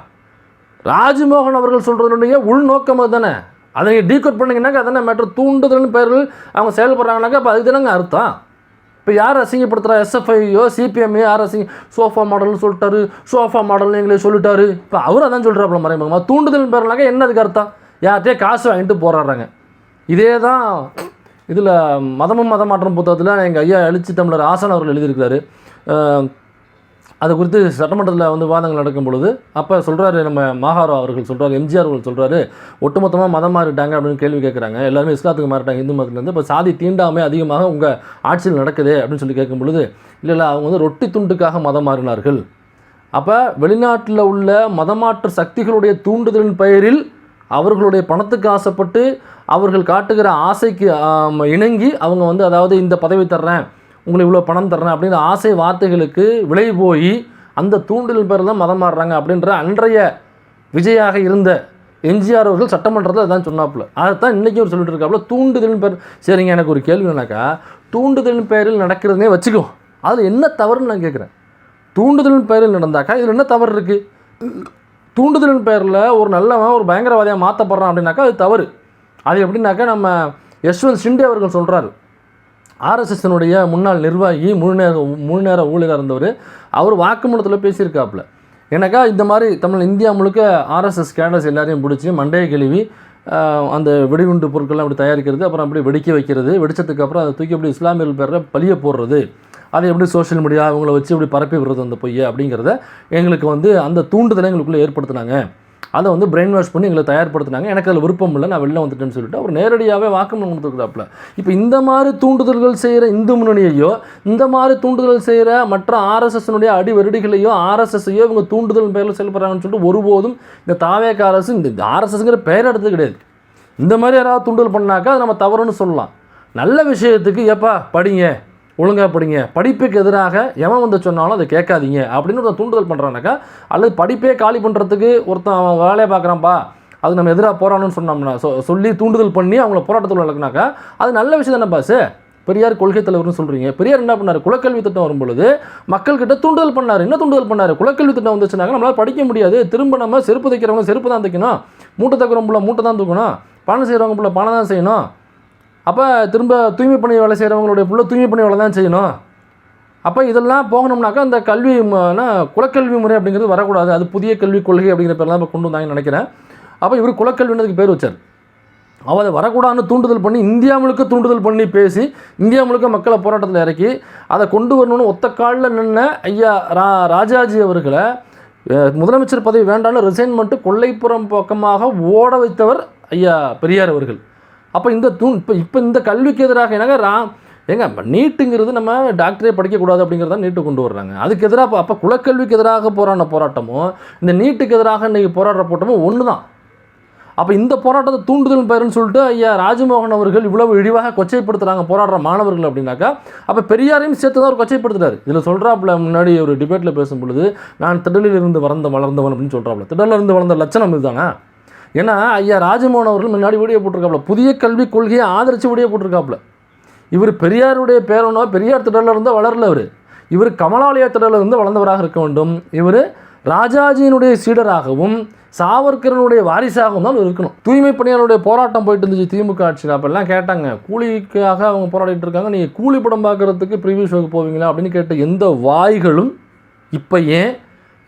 ராஜ்மோகன் அவர்கள் சொல்கிறதுடைய உள்நோக்கம் அது தானே. அதை நீங்கள் டீகோட் பண்ணிங்கன்னாக்கா அதானே மேட்ரு. தூண்டுதல்னு பேர்கள் அவங்க செயல்படுறாங்கனாக்கா அப்போ அதுக்கு தானங்க அர்த்தம். இப்போ யார் அசிங்கப்படுத்துகிறா? எஸ்எஃப்ஐயோ சிபிஎம்ஐயோ யார் சோஃபா மாடல்னு சொல்லிட்டாரு, சோஃபா மாடல்னு எங்களே சொல்லிட்டாரு. இப்போ அவர் அதான் சொல்கிறாப்புல மறைமுகமாக. தூண்டுதல் பேர்னாக்கா என்னதுக்கு அர்த்தம்? யார்கிட்டே காசு வாங்கிட்டு போராடுறாங்க. இதே தான் இதில் மதமும் மதமாற்றம் புத்தகத்தில் எங்கள் ஐயா எழுச்சி தமிழர் ஆசான் அவர்கள் எழுதியிருக்கிறாரு. அது குறித்து சட்டமன்றத்தில் வந்து வாதங்கள் நடக்கும் பொழுது அப்போ சொல்கிறாரு, நம்ம மாகாரா அவர்கள் சொல்கிறாரு, எம்ஜிஆர் அவர்கள் சொல்கிறாரு, ஒட்டுமொத்தமாக மதம் மாறிட்டாங்க அப்படின்னு கேள்வி கேட்குறாங்க. எல்லாருமே இஸ்லாத்துக்கு மாறிட்டாங்க இந்து மதத்துலேருந்து. இப்போ சாதி தீண்டாமை அதிகமாக உங்கள் ஆட்சியில் நடக்குது அப்படின்னு சொல்லி கேட்கும் பொழுது, இல்லை அவங்க வந்து ரொட்டி துண்டுக்காக மதம் மாறினார்கள். அப்போ வெளிநாட்டில் உள்ள மதமாற்ற சக்திகளுடைய தூண்டுதலின் பெயரில் அவர்களுடைய பணத்துக்கு ஆசைப்பட்டு அவர்கள் காட்டுகிற ஆசைக்கு இணங்கி அவங்க வந்து அதாவது இந்த பதவி தர்றேன், உங்களுக்கு இவ்வளோ பணம் தர்றேன் அப்படின்ற ஆசை வார்த்தைகளுக்கு விலை போய் அந்த தூண்டுதல் பேர் தான் மதம் மாறுறாங்க அப்படின்ற அன்றைய விஜயாக இருந்த எம்ஜிஆர் அவர்கள் சட்டமன்றத்தில் அதான் சொன்னாப்புல. அதைத்தான் இன்றைக்கி அவர் சொல்லிட்டு இருக்காப்புல. தூண்டுதலின் பேர். சரிங்க, எனக்கு ஒரு கேள்வி வேணாக்கா, தூண்டுதலின் பேரில் நடக்கிறதுனே வச்சுக்கோ, அதில் என்ன தவறுன்னு நான் கேட்குறேன். தூண்டுதலின் பேரில் நடந்தாக்கா இதில் என்ன தவறு இருக்குது? தூண்டுதலின் பேரில் ஒரு நல்லவன் ஒரு பயங்கரவாதியாக மாற்றப்படுறான் அப்படின்னாக்கா அது தவறு. அது எப்படின்னாக்கா நம்ம யஷ்வந்த் ஷிண்டே அவர்கள் சொல்கிறாரு, ஆர்எஸ்எஸ்னுடைய முன்னாள் நிர்வாகி, முழு நேர ஊழியராக இருந்தவர். அவர் வாக்குமூலத்தில் பேசியிருக்காப்புல. எனக்கா இந்த மாதிரி இந்தியா முழுக்க ஆர்எஸ்எஸ் கேடர்ஸ் எல்லாரையும் பிடிச்சி மண்டையை கழுவி அந்த வெடிகுண்டு பொருட்கள்லாம் அப்படி தயாரிக்கிறது, அப்புறம் அப்படி வெடிக்க வைக்கிறது, வெடிச்சதுக்கு அப்புறம் அதை தூக்கி அப்படி இஸ்லாமியர்கள் பேரில் பழிய போடுறது, அதை எப்படி சோஷியல் மீடியா அவங்கள வச்சு இப்படி பரப்பி விடுறது அந்த பொய்யை அப்படிங்கிறத எங்களுக்கு வந்து அந்த தூண்டுதலை எங்களுக்குள்ளே ஏற்படுத்தினாங்க. அதை வந்து பிரெயின் வாஷ் பண்ணி எங்களை தயார்படுத்தினாங்க. எனக்கு அதில் விருப்பம் இல்லை, நான் வெளில வந்துட்டேன்னு சொல்லிட்டு அவர் நேரடியாகவே வாக்குமூலம் கொடுத்துருக்குறாப்புல. இப்போ இந்த மாதிரி தூண்டுதல்கள் செய்கிற இந்து முன்னணியையோ, இந்த மாதிரி தூண்டுதல் செய்கிற மற்ற ஆர்எஸ்எஸ்னுடைய அடிவருடிகளையோ ஆர்எஸ்எஸ்ஸையோ இவங்க தூண்டுதல் பேரில் செயல்படுறாங்கன்னு சொல்லிட்டு ஒருபோதும் இந்த தாவேக அரசு இந்த ஆர்எஸ்எஸ்ங்கிற பெயர் எடுத்தது கிடையாது. இந்த மாதிரி யாராவது தூண்டுதல் பண்ணாக்கா அது நம்ம தவறுன்னு சொல்லலாம். நல்ல விஷயத்துக்கு எப்பா படிங்க, ஒழுங்காக படிங்க, படிப்புக்கு எதிராக எவன் வந்து சொன்னாலும் அதை கேட்காதீங்க அப்படின்னு ஒரு தூண்டுதல் பண்ணுறானாக்கா, அல்லது படிப்பே காலி பண்ணுறதுக்கு ஒருத்தன் அவன் வேலையை பார்க்குறான்ப்பா, அது நம்ம எதிராக போராடணும்னு சொன்னோம்னா சொல்லி தூண்டுதல் பண்ணி அவங்கள போராட்டத்தில் நடக்குனாக்கா அது நல்ல விஷயம் தானே பாஸ். பெரியார் கொள்கை தலைவர்னு சொல்கிறீங்க. பெரியார் என்ன பண்ணார்? குலக்கல்வி திட்டம் வரும்பொழுது மக்கள்கிட்ட தூண்டுதல் பண்ணார். என்ன தூண்டுதல் பண்ணார்? குலக்கல்வி திட்டம் வந்துச்சுனாக்கா நம்மளால் படிக்க முடியாது, திரும்ப நம்ம செருப்பு தைக்கிறவங்க செருப்பு தான் தைக்கணும், மூட்டை தைக்கிறவங்க பிள்ளை மூட்டை தான் தூக்கணும், பணம் செய்கிறவங்க பிள்ளை பணம் தான் செய்யணும், அப்போ திரும்ப தூய்மை பணி வேலை செய்கிறவங்களுடைய பிள்ளை தூய்மை பணி வேலை தான் செய்யணும். அப்போ இதெல்லாம் போகணும்னாக்கா அந்த கல்வி குலக்கல்வி முறை அப்படிங்கிறது வரக்கூடாது, அது புதிய கல்விக் கொள்கை அப்படிங்கிற பேர்லாம் இப்போ கொண்டு வந்தாங்கன்னு நினைக்கிறேன். அப்போ இவர் குலக்கல்வின்றதுக்கு பேர் வச்சார். அவள் அதை வரக்கூடாதுன்னு தூண்டுதல் பண்ணி இந்தியா முழுக்க தூண்டுதல் பண்ணி பேசி இந்தியா முழுக்க மக்களை போராட்டத்தில் இறக்கி அதை கொண்டு வரணும்னு ஒத்த காலில் நின்ன ஐயா ராஜாஜி அவர்களை முதலமைச்சர் பதவி வேண்டாம்னு ரிசைன் பண்ணிட்டு கொல்லைப்புறம் பக்கமாக ஓட வைத்தவர் ஐயா பெரியார் அவர்கள். அப்போ இந்த இப்போ இந்த கல்விக்கு எதிராக ஏங்க நீட்டுங்கிறது நம்ம டாக்டரே படிக்கக்கூடாது அப்படிங்கிறத நீட்டு கொண்டு வர்றாங்க. அதுக்கு எதிராக அப்போ குலக்கல்விக்கு எதிராக போராட்டமும் இந்த நீட்டுக்கு எதிராக இன்றைக்கி போராடுற போட்டமும் ஒன்று தான். அப்போ இந்த போராட்டத்தை தூண்டுதல் பேருன்னு சொல்லிட்டு ஐயா ராஜ்மோகன் அவர்கள் இவ்வளவு இழிவாக கொச்சைப்படுத்துகிறாங்க போராடுற மாணவர்கள் அப்படின்னாக்கா, அப்போ பெரியாரையும் சேர்த்து தான் ஒரு கொச்சைப்படுத்துறாரு. இதில் சொல்கிறாப்புல, முன்னாடி ஒரு டிபேட்டில் பேசும்பொழுது நான் திடலிலிருந்து வளர்ந்தவன் அப்படின்னு சொல்கிறாப்புல. திடலிருந்து வளர்ந்த லட்சணம் இதுதானே? ஏன்னா ஐயா ராஜ்மோகன் அவர்கள் முன்னாடி வீடியோ போட்டிருக்காப்புல, புதிய கல்விக் கொள்கையை ஆதரித்து வீடியோ போட்டிருக்காப்புல. இவர் பெரியாருடைய பேரனோ பெரியார் திடலில் இருந்தால் வளரல, இவர் கமலாலயா திடலில் இருந்து வளர்ந்தவராக இருக்க வேண்டும். இவர் ராஜாஜியினுடைய சீடராகவும் சாவர்கரனுடைய வாரிசாகவும் தான் இருக்கணும். தூய்மை பணியாளருடைய போராட்டம் போயிட்டு இருந்துச்சு திமுக ஆட்சியில். அப்பெல்லாம் கேட்டாங்க, கூலிக்காக அவங்க போராடிட்டு இருக்காங்க, நீங்கள் கூலி படம் பார்க்குறதுக்கு ப்ரீவியூ ஷோக்கு போவீங்களா அப்படின்னு கேட்ட எந்த வாய்களும் இப்போ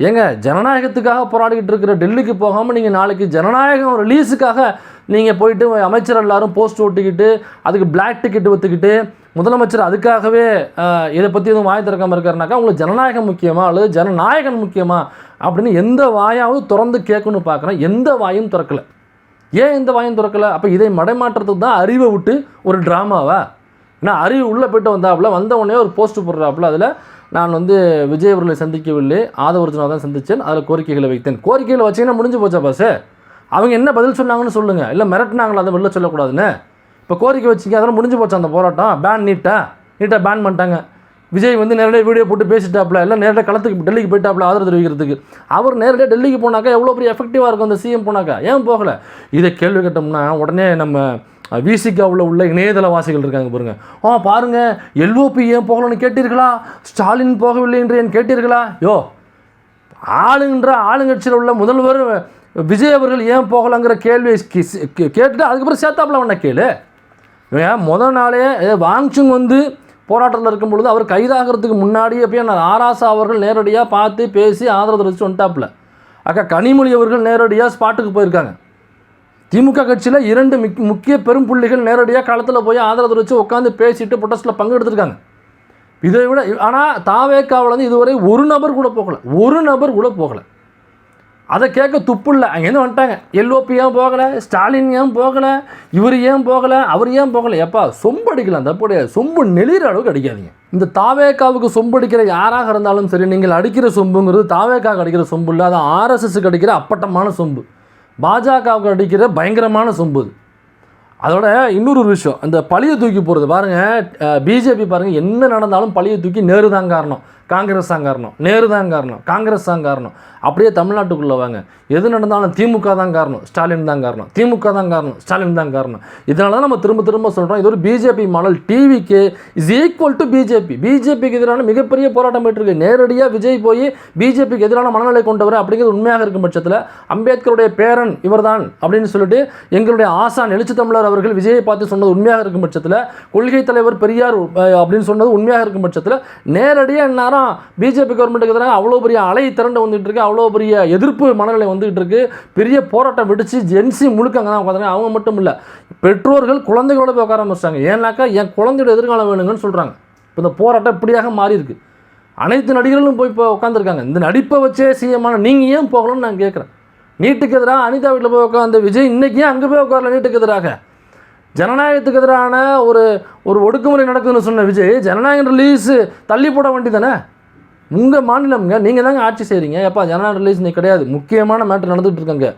ஏங்க ஜனநாயகத்துக்காக போராடிக்கிட்டு இருக்கிற டெல்லிக்கு போகாமல் நீங்கள் நாளைக்கு ஜனநாயகம் ரிலீஸுக்காக நீங்கள் போயிட்டு அமைச்சர் எல்லாரும் போஸ்ட் ஓட்டிக்கிட்டு அதுக்கு பிளாக் டிக்கெட் விற்றுக்கிட்டு முதலமைச்சர் அதுக்காகவே இதை பற்றி எதுவும் வாய் திறக்காமல் இருக்காருனாக்கா உங்களுக்கு ஜனநாயகம் முக்கியமா அல்லது ஜனநாயகன் முக்கியமா அப்படின்னு எந்த வாயாவது திறந்து கேட்கணும்னு பார்க்குறேன். எந்த வாயும் திறக்கலை. ஏன் எந்த வாயும் திறக்கலை? அப்போ இதை மடைமாற்றத்துக்கு தான் அறிவை விட்டு ஒரு ட்ராமாவா? ஏன்னா அறிவு உள்ளே போய்ட்டு வந்த உடனே ஒரு போஸ்ட் போடுறாப்புல, அதில் நான் விஜய் அவர்களை சந்திக்கவில்லை, ஆதவர்ஜுனா தான் சந்தித்தேன், அதில் கோரிக்கைகளை வைத்தேன். கோரிக்கைகளை வச்சிங்கன்னா முடிஞ்சு போச்சா பாஸ்? அவங்க என்ன பதில் சொன்னாங்கன்னு சொல்லுங்கள், இல்லை மிரட்டினாங்களா அதை வெளில சொல்லக்கூடாதுன்னு. இப்போ கோரிக்கை வச்சிங்க, அதெல்லாம் முடிஞ்சு போச்சு அந்த போராட்டம். பேன் நீட்டாக பேன் பண்ணிட்டாங்க. விஜய் நேரடியாக வீடியோ போட்டு பேசிட்டாப்புல, எல்லாம் நேரடியாக களத்துக்கு டெல்லிக்கு போயிட்டாப்புல ஆதரவு தெரிவிக்கிறதுக்கு. அவர் நேரடியாக டெல்லிக்கு போனாக்கா எவ்வளோ பெரிய எஃபெக்டிவாக இருக்கும் அந்த சிஎம் போனாக்கா, ஏன் போகலை? இதை கேள்வி கேட்டோம்னா உடனே நம்ம விசிகாவில் உள்ள இணையதளவாசிகள் இருக்காங்க பாருங்கள். பாருங்கள் எல்ஓபி ஏன் போகலன்னு கேட்டீர்களா, ஸ்டாலின் போகவில்லை என்று ஏன் கேட்டீர்களா? ஆளுங்கட்சியில் உள்ள முதல்வர் விஜய் அவர்கள் ஏன் போகலங்கிற கேள்வியை கேட்டுட்டு அதுக்கப்புறம் சேர்த்தாப்புல வேணா கேளு. முதல் நாளே வாங்சுங் வந்து போராட்டத்தில் இருக்கும் பொழுது அவர் கைதாகிறதுக்கு முன்னாடியே போய் ஆராசா அவர்கள் நேரடியாக பார்த்து பேசி ஆதரவு தெரிவித்து வந்துட்டாப்புல. கனிமொழி அவர்கள் நேரடியாக ஸ்பாட்டுக்கு போயிருக்காங்க. திமுக கட்சியில் 2 முக்கிய பெரும் புள்ளிகள் நேரடியாக களத்தில் போய் ஆதரவு தெரிவித்து உட்காந்து பேசிட்டு ப்ரொட்டஸ்ட்டில் பங்கெடுத்துருக்காங்க. இதை விட ஆனால் தாவேக்காவில் வந்து இதுவரை ஒரு நபர் கூட போகலை. அதை கேட்க துப்பு இல்லை. அங்கேருந்து வந்துட்டாங்க. எல்ஓபி ஏன் போகலை, ஸ்டாலின் ஏன் போகலை, இவர் ஏன் போகலை, அவர் ஏன் போகலை. எப்பா சொம்பு அடிக்கலாம், தப்புடைய சொம்பு நெளிகிற அளவுக்கு அடிக்காதீங்க. இந்த தாவேக்காவுக்கு சொம்பு அடிக்கிற யாராக இருந்தாலும் சரி, நீங்கள் அடிக்கிற சொம்புங்கிறது தாவேக்காவுக்கு அடிக்கிற சொம்பு இல்லை, அது ஆர்எஸ்எஸ்க்கு அடிக்கிற அப்பட்டமான சொம்பு, பாஜகவுக்கு அடிக்கிற பயங்கரமான சொம்பு. அதோட இன்னொரு விஷயம், அந்த பழியை தூக்கி போகிறது பாருங்கள். பிஜேபி பாருங்கள், என்ன நடந்தாலும் பழியை தூக்கி நேரு தான் காரணம், காங்கிரஸ் தான் காரணம், நேரு தான் காரணம், காங்கிரஸ் தான் காரணம். அப்படியே தமிழ்நாட்டுக்குள்ளே வாங்க, எது நடந்தாலும் திமுக தான் காரணம், ஸ்டாலின் தான் காரணம், திமுக தான் காரணம், ஸ்டாலின் தான் காரணம். இதனால தான் நம்ம திரும்ப சொல்கிறோம், இது ஒரு பிஜேபி மாடல். டிவிக்கு இஸ் ஈக்குவல் டு பிஜேபிக்கு எதிரான மிகப்பெரிய போராட்டம் போயிட்டுருக்கு. நேரடியாக விஜய் போய் பிஜேபிக்கு எதிரான மனநிலை கொண்டவர் அப்படிங்கிறது உண்மையாக இருக்கும் பட்சத்தில், அம்பேத்கருடைய பேரன் இவர் தான் அப்படின்னு சொல்லிட்டு எங்களுடைய ஆசான் எழுச்சி தமிழர் அவர்கள் விஜயை பார்த்து சொன்னது உண்மையாக இருக்கும் பட்சத்தில், கொள்கை தலைவர் பெரியார் அப்படின்னு சொன்னது உண்மையாக இருக்கும் பட்சத்தில், நேரடியாக எந்நேரம் பிஜேபி கவர்மெண்ட்டுக்கு எதிராக அவ்வளோ பெரிய அலை திரண்டு வந்துட்டு இருக்கு, அவ்வளோ பெரிய எதிர்ப்பு மனநிலை வந்துகிட்டு இருக்கு. பெரிய போராட்டம் விடுச்சு. ஜென்சி முழுக்க அங்கே தான் உட்காந்துருங்க. அவங்க மட்டும் இல்லை, பெற்றோர்கள் குழந்தைகளோட போய் உட்கார ஆரம்பிச்சிட்டாங்க. ஏன்னாக்கா என் குழந்தையோட எதிர்காலம் வேணுங்கன்னு சொல்கிறாங்க. இப்போ இந்த போராட்டம் இப்படியாக மாறி இருக்கு. அனைத்து நடிகர்களும் போய் இப்போ உட்காந்துருக்காங்க. இந்த நடிப்பை வச்சே சிஎம்மான நீங்கள் ஏன் போகலன்னு நான் கேட்குறேன். நீட்டுக்கு எதிராக அனிதா வீட்டில் போய் உட்காந்து விஜய் இன்னைக்கு ஏன் அங்கே போய் உட்காரல? நீட்டுக்கு எதிராக ஜனநாயகத்துக்கு எதிரான ஒரு ஒடுக்குமுறை நடக்குதுன்னு சொன்ன விஜய் ஜனநாயகம் ரிலீஸு தள்ளி போட வேண்டி தானே? உங்கள் மாநிலம்ங்க, நீங்கள் தாங்க ஆட்சி செய்கிறீங்க. எப்பா ஜனநாயக ரிலீஸ் நீ கிடையாது. முக்கியமான மேட்ரு நடந்துகிட்டு இருக்காங்க.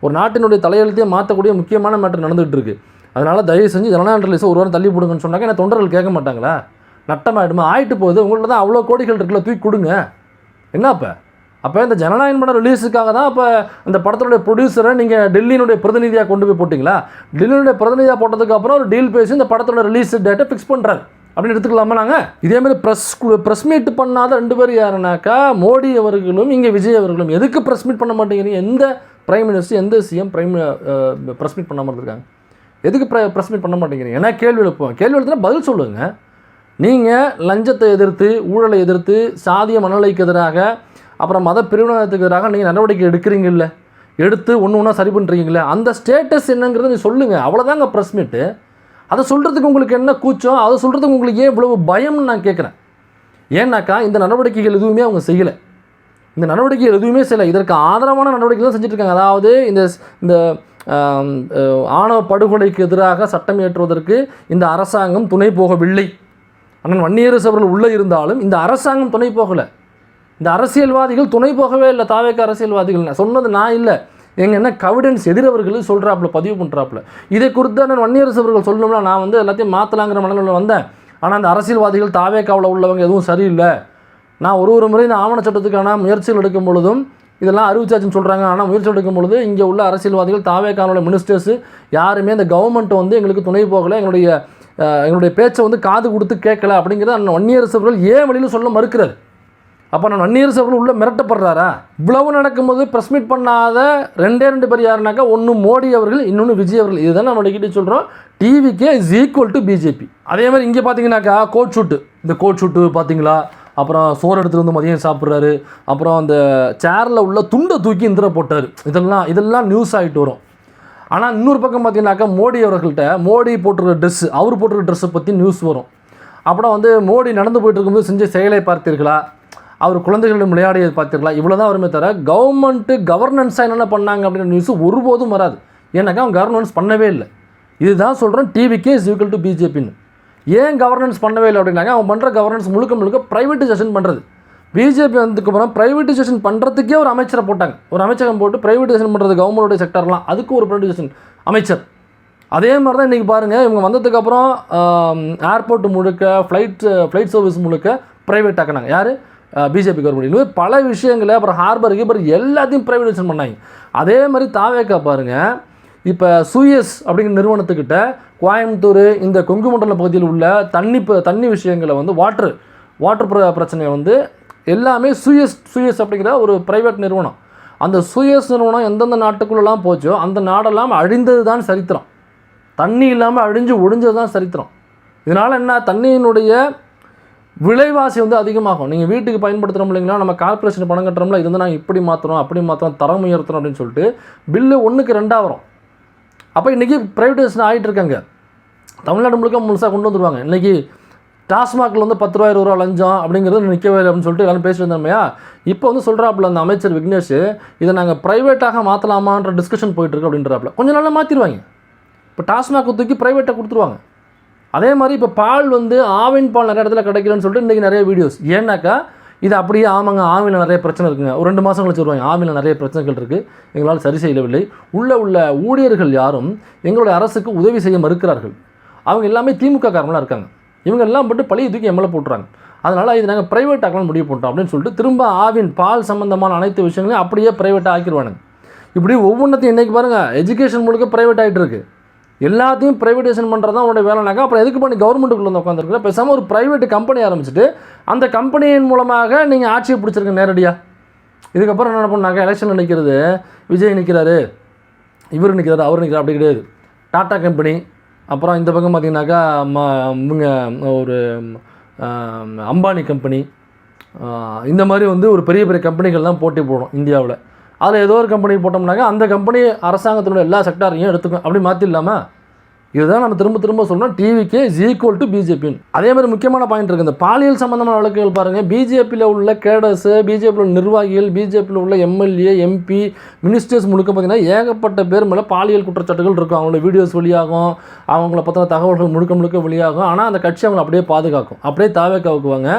ஒரு நாட்டினுடைய தலையெழுத்தையே மாற்றக்கூடிய முக்கியமான மேட்ரு நடந்துகிட்டு இருக்கு. அதனால் தயவு செஞ்சு ஜனநாயக ரிலீஸை ஒரு வாரம் தள்ளி போடுங்கன்னு சொன்னாக்க என்ன தொண்டர்கள் கேட்க மாட்டாங்களா? நட்டமாயிடுமா? ஆயிட்டு போகுது. உங்கள்ட்ட தான் அவ்வளோ கோடிகள் இருக்குல்ல, தூக்கி கொடுங்க. என்ன அப்போ இந்த ஜனநாயகம் படம் ரிலீஸுக்காக தான் அப்போ அந்த படத்தினுடைய ப்ரொடியூசரை நீங்கள் டெல்லியினுடைய பிரதிநிதியாக கொண்டு போய் போட்டிங்களா? டெல்லியினுடைய பிரதிநிதியாக போட்டதுக்கு அப்புறம் ஒரு டீல் பேசி இந்த படத்தோட ரிலீஸ் டேட்டை ஃபிக்ஸ் பண்ணுறாரு அப்படின்னு எடுத்துக்கலாமா? நாங்கள் இதேமாதிரி ப்ரெஸ் மீட் பண்ணாத 2 பேர் யாருனாக்கா மோடி அவர்களும் இங்கே விஜய் அவர்களும். எதுக்கு ப்ரெஸ் மீட் பண்ண மாட்டேங்கிறீங்க? எந்த பிரைம் மினிஸ்டர், எந்த சிஎம் ப்ரெஸ் மீட் பண்ணாமல் இருக்காங்க? எதுக்கு ப்ரெஸ் மீட் பண்ண மாட்டேங்கிறீங்க? ஏன்னா கேள்வி எழுப்புனா பதில் சொல்லுங்கள். நீங்கள் லஞ்சத்தை எதிர்த்து, ஊழலை எதிர்த்து, சாதிய மனநிலைக்கு எதிராக, அப்புறம் மத பிரிவினத்துக்கு எதிராக நீங்கள் நடவடிக்கை எடுக்கிறீங்கல்ல, எடுத்து ஒன்று சரி பண்ணுறீங்களே, அந்த ஸ்டேட்டஸ் என்னங்கிறத நீ சொல்லுங்கள். அவ்வளோதாங்க ப்ரெஸ் மீட்டு. அதை சொல்கிறதுக்கு உங்களுக்கு என்ன கூச்சம்? அதை சொல்கிறதுக்கு உங்களுக்கு ஏன் இவ்வளவு பயம்னு நான் கேட்குறேன். ஏன்னாக்கா இந்த நடவடிக்கைகள் எதுவுமே அவங்க செய்யலை. இதற்கு ஆதரவான நடவடிக்கைகள் தான் செஞ்சுட்ருக்காங்க. அதாவது இந்த ஆணவ படுகொலைக்கு எதிராக சட்டம் இயற்றுவதற்கு இந்த அரசாங்கம் துணை போகவில்லை. அண்ணன் வன்னியரசு அவர்கள் உள்ளே இருந்தாலும் இந்த அரசாங்கம் துணை போகலை. இந்த அரசியல்வாதிகள் துணை போகவே இல்லை. தாவேக்க அரசியல்வாதிகள் சொன்னது நான் இல்லை, எங்கள் என்ன கவிடன்ஸ் எதிரவர்கள் சொல்கிறாப்புல, பதிவு பண்ணுறாப்புல. இதை குறித்து நான் வன்னியரசு அவர்கள் சொல்லணும்னா நான் வந்து எல்லாத்தையும் மாற்றலாங்கிற மனநிலையில் வந்தேன். ஆனால் அந்த அரசியல்வாதிகள் தாவேக்காவில் உள்ளவங்க எதுவும் சரியில்லை. நான் ஒரு முறை இந்த ஆவண சட்டத்துக்கான முயற்சிகள் எடுக்கும் பொழுதும் இதெல்லாம் அறிவிச்சாச்சுன்னு சொல்கிறாங்க. ஆனால் முயற்சி எடுக்கும் பொழுது இங்கே உள்ள அரசியல்வாதிகள் தாவேக்கானோட மினிஸ்டர்ஸு யாருமே இந்த கவர்மெண்ட்டை வந்து எங்களுக்கு துணை போகலை, எங்களுடைய பேச்சை வந்து காது கொடுத்து கேட்கல அப்படிங்கிறத நான் வன்னியரசு அவர்கள் ஏன் வழியில் சொல்ல மறுக்கிறார். அப்போ நான் வன்னியரசு அவர்கள் உள்ளே மிரட்டப்படுறாரா? இவ்வளவு நடக்கும்போது ப்ரெஸ் மீட் பண்ணாத 2 பேர் யாருனாக்கா, ஒன்று மோடி அவர்கள், இன்னொன்று விஜய் அவர்கள். இதுதான் நம்ம அடிக்கடி சொல்கிறோம், டிவிக்கே இஸ் ஈக்குவல் டு பிஜேபி. அதே மாதிரி இங்கே பார்த்தீங்கன்னாக்கா இந்த கோட் ஷூட்டு பார்த்தீங்களா? அப்புறம் சோறு எடுத்துகிட்டு வந்து மதியம் சாப்பிட்றாரு. அப்புறம் அந்த சேரில் உள்ள துண்டை தூக்கி இந்திர போட்டார். இதெல்லாம் நியூஸ் ஆகிட்டு வரும். ஆனால் இன்னொரு பக்கம் பார்த்தீங்கன்னாக்கா மோடி அவர்கள்ட்ட மோடி போட்டிருக்க ட்ரெஸ்ஸு, அவர் போட்டிருக்க ட்ரெஸ்ஸை பற்றி நியூஸ் வரும். அப்புறம் வந்து மோடி நடந்து போயிட்டு இருக்கும்போது செஞ்ச செயலை பார்த்தீர்களா, அவர் குழந்தைகளிடம் விளையாடியது பார்த்தீர்களா, இவ்வளோ தான் வருமே தவிர கவர்னன்ஸாக என்னென்ன பண்ணாங்க அப்படின்ற நியூஸ் ஒருபோதும் வராது. ஏன்னாக்கா அவங்க கவர்னன்ஸ் பண்ணவே இல்லை. இதுதான் சொல்கிறோம், டிவிக்கே இஸ் ஈக்குவல் டு பிஜேபின்னு. ஏன் கவர்னன்ஸ் பண்ணவே இல்லை அப்படின்னாங்க, அவங்க பண்ணுற கவர்னன்ஸ் முழுக்க ப்ரைவேட்டைசேஷன் பண்ணுறது. பிஜேபி வந்ததுக்கு அப்புறம் ப்ரைவேட்டைசேஷன் பண்ணுறதுக்கே ஒரு அமைச்சரை போட்டாங்க. ஒரு அமைச்சகம் போட்டு ப்ரைவேட்டைசேஷன் பண்ணுறது கவர்மெண்டோடைய செக்டர்லாம், அதுக்கு ஒரு ப்ரைவேட்டைசேஷன் அமைச்சர். அதே மாதிரி தான் இன்றைக்கி பாருங்கள், இவங்க வந்ததுக்கப்புறம் ஏர்போர்ட் முழுக்க ஃப்ளைட் சர்வீஸ் முழுக்க ப்ரைவேட் ஆக்கினாங்க. யார்? BJP government. இன்னும் பல விஷயங்களை, அப்புறம் ஹார்பர் எல்லாத்தையும் ப்ரைவேட்டைசேஷன் பண்ணாங்க. அதே மாதிரி தாவேக்கா பாருங்கள், இப்போ சூயஸ் அப்படிங்கிற நிறுவனத்துக்கிட்ட கோயம்புத்தூர் இந்த கொங்கு மண்டல பகுதியில் உள்ள தண்ணி விஷயங்களை வந்து வாட்டர் பிரச்சனையை வந்து எல்லாமே சூயஸ் அப்படிங்கிற ஒரு ப்ரைவேட் நிறுவனம். அந்த சூயஸ் நிறுவனம் எந்தெந்த நாட்டுக்குள்ளெல்லாம் போச்சோ அந்த நாடெல்லாம் அழிந்தது தான் சரித்திரம். தண்ணி இல்லாமல் அழிஞ்சு ஒழிஞ்சது தான் சரித்திரம். இதனால் என்ன, தண்ணியினுடைய விலைவாசி வந்து அதிகமாகும். நீங்கள் வீட்டுக்கு பயன்படுத்துகிறோம் இல்லைங்களா, நம்ம கார்பரேஷன் பணம் கட்டுறோம்ல, இது வந்து நாங்கள் இப்படி மாற்றுறோம் அப்படி மாற்றுறோம் தரம் உயர்த்துறோம் அப்படின்னு சொல்லிட்டு பில்லு 1க்கு 2 வரும். அப்போ இன்றைக்கி ப்ரைவேடைசேஷன் ஆகிட்டு இருக்காங்க. தமிழ்நாடு முழுசாக கொண்டு வந்துடுவாங்க. இன்றைக்கி டாஸ்மாகில் வந்து 10 ரூபா 20 ரூபா லஞ்சம் அப்படிங்கிறது நிற்கவே இல்லை அப்படின்னு சொல்லிட்டு எல்லாரும் பேசிட்டு இருந்தோமையா. இப்போ வந்து சொல்கிறாப்புல அந்த அமைச்சர் விக்னேஷ், இதை நாங்கள் ப்ரைவேட்டாக மாற்றலாமான்ற டிஸ்கஷன் போயிட்டுருக்கு அப்படின்றாப்புல. கொஞ்சம் நாளாக மாற்றிடுவாங்க. இப்போ டாஸ்மாக் தூக்கி ப்ரைவேட்டாக கொடுத்துருவாங்க. அதே மாதிரி இப்போ பால் வந்து ஆவின் பால் நிறைய இடத்துல கிடைக்கலன்னு சொல்லிட்டு இன்றைக்கி நிறைய வீடியோஸ். ஏன்னாக்கா இது அப்படியே ஆமாங்க, ஆவியில் நிறைய பிரச்சனை இருக்குங்க, ஒரு 2 மாதம் கழிச்சு வருவாங்க, ஆவியில் நிறைய பிரச்சனைகள் இருக்குது, எங்களால் சரி செய்யவில்லை, உள்ள ஊழியர்கள் யாரும் எங்களுடைய அரசுக்கு உதவி செய்ய மறுக்கிறார்கள், அவங்க எல்லாமே திமுக காரங்களாக இருக்காங்க, இவங்க எல்லாம் போட்டு பழைய தூக்கி எம்எல்ஏ போட்டுறாங்க, அதனால் இது நாங்கள் ப்ரைவேட் ஆக்கலாம் முடிவு பண்ணிட்டோம் அப்படின்னு சொல்லிட்டு திரும்ப ஆவின் பால் சம்மந்தமான அனைத்து விஷயங்களையும் அப்படியே ப்ரைவேட்டாக ஆக்கிடுவானுங்க. இப்படி ஒவ்வொன்றத்தையும் இன்றைக்கி பாருங்கள், எஜுகேஷன் முழுக்க ப்ரைவேட் ஆகிட்டு இருக்குது. எல்லாத்தையும் ப்ரைவேட்டேஷன் பண்ணுறது தான் அவனுடைய வேலைனாக்கா அப்புறம் எதுக்கு பண்ணி கவர்மெண்ட்டுக்குள்ளே வந்து உட்காந்துருக்குற, பேசாமல் ஒரு ப்ரைவேட் கம்பெனி ஆரம்பிச்சுட்டு அந்த கம்பெனியின் மூலமாக நீங்கள் ஆட்சியை பிடிச்சிருக்க நேரடியாக. இதுக்கப்புறம் என்ன பண்ணாக்கா, எலெக்ஷன் நிற்கிறது, விஜய் நிற்கிறாரு, இவர் நிற்கிறாரு, அவர் நிற்கிறார், அப்படி கிடையாது. டாட்டா கம்பெனி, அப்புறம் இந்த பக்கம் பார்த்திங்கனாக்கா இவங்க ஒரு அம்பானி கம்பெனி, இந்த மாதிரி வந்து ஒரு பெரிய கம்பெனிகள் தான் போட்டி போடும் இந்தியாவில். அதில் ஏதோ ஒரு கம்பெனி போட்டோம்னாக்கா அந்த கம்பெனி அரசாங்கத்தினுடைய எல்லா செக்டாரையும் எடுத்துக்கும். அப்படி மாற்றிடலாமா? இதுதான் நம்ம திரும்ப சொல்கிறோம், டிவிகே இஸ் ஈக்குவல் டு பிஜேபின்னு. அதே மாதிரி முக்கியமான பாயிண்ட் இருக்குது, இந்த பாலியல் சம்மந்தமான வழக்குகள் பாருங்கள். பிஜேபியில் உள்ள கேடர்ஸு, பிஜேபியில் உள்ள நிர்வாகிகள், பிஜேபியில் உள்ள எம்எல்ஏ, எம்பி, மினிஸ்டர்ஸ் முழுக்க பார்த்திங்கன்னா ஏகப்பட்ட பேர் மேலே பாலியல் குற்றச்சாட்டுகள் இருக்கும். அவங்களோட வீடியோஸ் வெளியாகும், அவங்கள பற்றின தகவல்கள் முழுக்க வெளியாகும். ஆனால் அந்த கட்சி அவங்களை அப்படியே பாதுகாக்கும், அப்படியே தாவேக்காவுக்குவாங்க.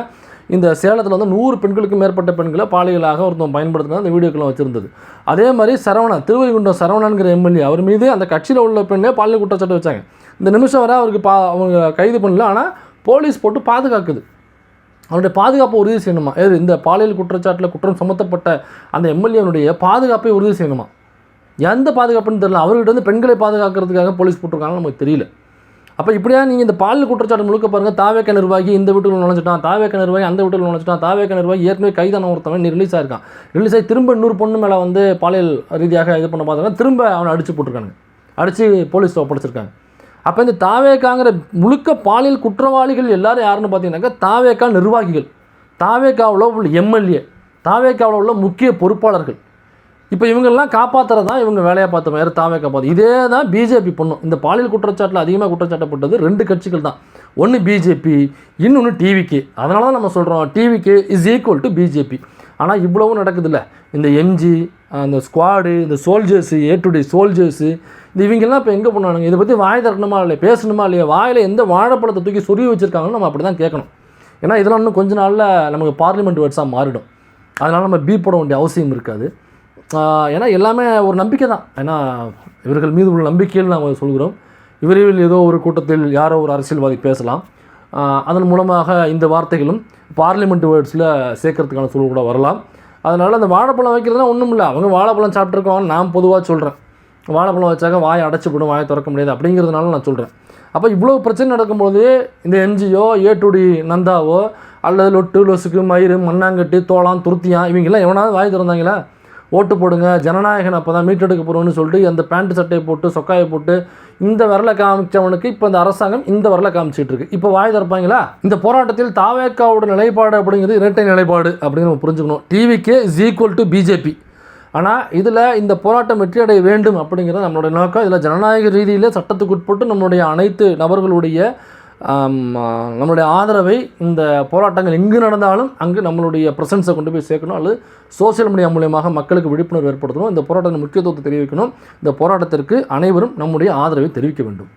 இந்த சேலத்தில் வந்து 100 பெண்களுக்கு மேற்பட்ட பெண்களை பாலியலாக ஒருத்தவங்க பயன்படுத்தினா அந்த வீடியோக்கெல்லாம் வச்சுருந்தது. அதே மாதிரி சரவணன், திருவைகுண்டம் சரவணன்கிற எம்எல்ஏ, அவர் மீது அந்த கட்சியில் உள்ள பெண்ணே பாலியல் குற்றச்சாட்டு வச்சாங்க. இந்த நிமிஷம் வரை அவருக்கு அவங்க கைது பண்ணல, ஆனால் போலீஸ் போட்டு பாதுகாக்குது. அவருடைய பாதுகாப்பை உறுதி செய்யணுமா? இந்த பாலியல் குற்றச்சாட்டில் குற்றம் சுமத்தப்பட்ட அந்த எம்எல்ஏனுடைய பாதுகாப்பை உறுதி செய்யணுமா? எந்த பாதுகாப்புன்னு தெரியல. அவர்கிட்ட வந்து பெண்களை பாதுகாக்கிறதுக்காக போலீஸ் போட்டிருக்காங்கன்னு நமக்கு தெரியல. அப்போ இப்படியா நீங்கள் இந்த பாலியல் குற்றச்சாட்டு முழுக்க பாருங்கள். தாவேக்க நிர்வாகி இந்த வீட்டுக்குள்ள நுழைஞ்சிட்டான், தாவேக்க நிர்வாகி அந்த வீட்டுக்குள்ள நுழைஞ்சிட்டான், தாவேக்க நிர்வாகி ஏற்கனவே கைதான ஒருத்தவன் ரிலீஸ் ஆகிருக்கான், ரிலீஸ் ஆகி திரும்ப 100 பொண்ணு மேலே வந்து பாலியல் ரீதியாக இது பண்ண பார்த்தாங்க, திரும்ப அவனை அடித்து போட்டிருக்காங்க, அடித்து போலீஸ் ஒப்படைச்சிருக்காங்க. அப்போ இந்த தாவேக்காங்கிற முழுக்க பாலியல் குற்றவாளிகள் எல்லாரும் யாருன்னு பார்த்தீங்கன்னாக்கா தாவேக்கா நிர்வாகிகள், தாவேக்காவில் உள்ள எம்எல்ஏ, தாவேக்காவில் உள்ள முக்கிய பொறுப்பாளர்கள். இப்போ இவங்கெல்லாம் காப்பாற்றுறது தான் இவங்க வேலையாக பார்த்த மாதிரி தாவே காப்பாற்று. இதே தான் பிஜேபி பண்ணும். இந்த பாலியல் குற்றச்சாட்டில் அதிகமாக குற்றச்சாட்டப்பட்டது 2 கட்சிகள் தான், ஒன்று பிஜேபி, இன்னொன்று டிவிகே. அதனால தான் நம்ம சொல்கிறோம் TVK is equal to BJP. ஆனால் இவ்வளவும் நடக்குதில்ல, இந்த எம்ஜி, அந்த ஸ்குவாடு, இந்த soldiers, A to day soldiers, இந்த இவங்கெல்லாம் இப்போ எங்கே பண்ணானுங்க? இதை பற்றி வாய் திறக்கணுமா இல்லையா, பேசணுமா இல்லையா? வாயில் எந்த வாழைப்பழத்தை தூக்கி சொருவி வச்சுருக்காங்கன்னு நம்ம அப்படி தான் கேட்கணும். ஏன்னா இதெல்லாம் இன்னும் கொஞ்ச நாளில் நமக்கு பார்லிமெண்ட் வேர்ட்ஸாக மாறிடும். அதனால் நம்ம பீ போட வேண்டிய அவசியம் இருக்காது. ஏன்னா எல்லாமே ஒரு நம்பிக்கை தான். ஏன்னா இவர்கள் மீது உள்ள நம்பிக்கையில் நாம் சொல்கிறோம். விரைவில் ஏதோ ஒரு கூட்டத்தில் யாரோ ஒரு அரசியல்வாதி பேசலாம், அதன் மூலமாக இந்த வார்த்தைகளும் பார்லிமெண்ட் வேர்ட்ஸில் சேர்க்கறதுக்கான சூழல் கூட வரலாம். அதனால் அந்த வாழைப்பழம் வைக்கிறதுனா ஒன்றும் இல்லை, அவங்க வாழைப்பழம் சாப்பிட்ருக்கோம். நான் பொதுவாக சொல்கிறேன், வாழைப்பழம் வச்சாக்க வாயை அடைச்சிப்படும், வாயை திறக்க முடியாது அப்படிங்கிறதுனால நான் சொல்கிறேன். அப்போ இவ்வளோ பிரச்சனை நடக்கும்போது இந்த என்ஜிஓ, ஏ டு டி நந்தாவோ அல்லது லொட்டு லொசுக்கு மயிறு மண்ணாங்கட்டி தோளான் துருத்தியான் இவங்கெல்லாம் எவனாவது வாய் திறந்தாங்களா? ஓட்டு போடுங்க, ஜனநாயகன் அப்போ தான் மீட்டெடுக்க போகிறோன்னு சொல்லிட்டு அந்த பேண்ட் சட்டையை போட்டு சொக்காயை போட்டு இந்த வரலை காமிச்சவனுக்கு இப்போ இந்த அரசாங்கம் இந்த வரலை காமிச்சிட்டு இருக்கு. இப்போ வாய் திறப்பாங்களா? இந்த போராட்டத்தில் தாவேக்காவோட நிலைப்பாடு அப்படிங்கிறது இரட்டை நிலைப்பாடு அப்படின்னு நம்ம புரிஞ்சுக்கணும். TVK is equal to BJP. ஆனால் இதில் இந்த போராட்டம் வெற்றியடைய வேண்டும் அப்படிங்கிறது நம்மளுடைய நோக்கம். இதில் ஜனநாயக ரீதியில் சட்டத்துக்கு உட்பட்டு நம்மளுடைய அனைத்து நபர்களுடைய நம்மளுடைய ஆதரவை இந்த போராட்டங்கள் எங்கு நடந்தாலும் அங்கு நம்மளுடைய ப்ரெசன்ஸை கொண்டு போய் சேர்க்கணும், அல்லது சோசியல் மீடியா மூலமாக மக்களுக்கு விழிப்புணர்வு ஏற்படுத்தணும். இந்த போராட்டத்தின் முக்கியத்துவத்தை தெரிவிக்கணும். இந்த போராட்டத்திற்கு அனைவரும் நம்முடைய ஆதரவை தெரிவிக்க வேண்டும்.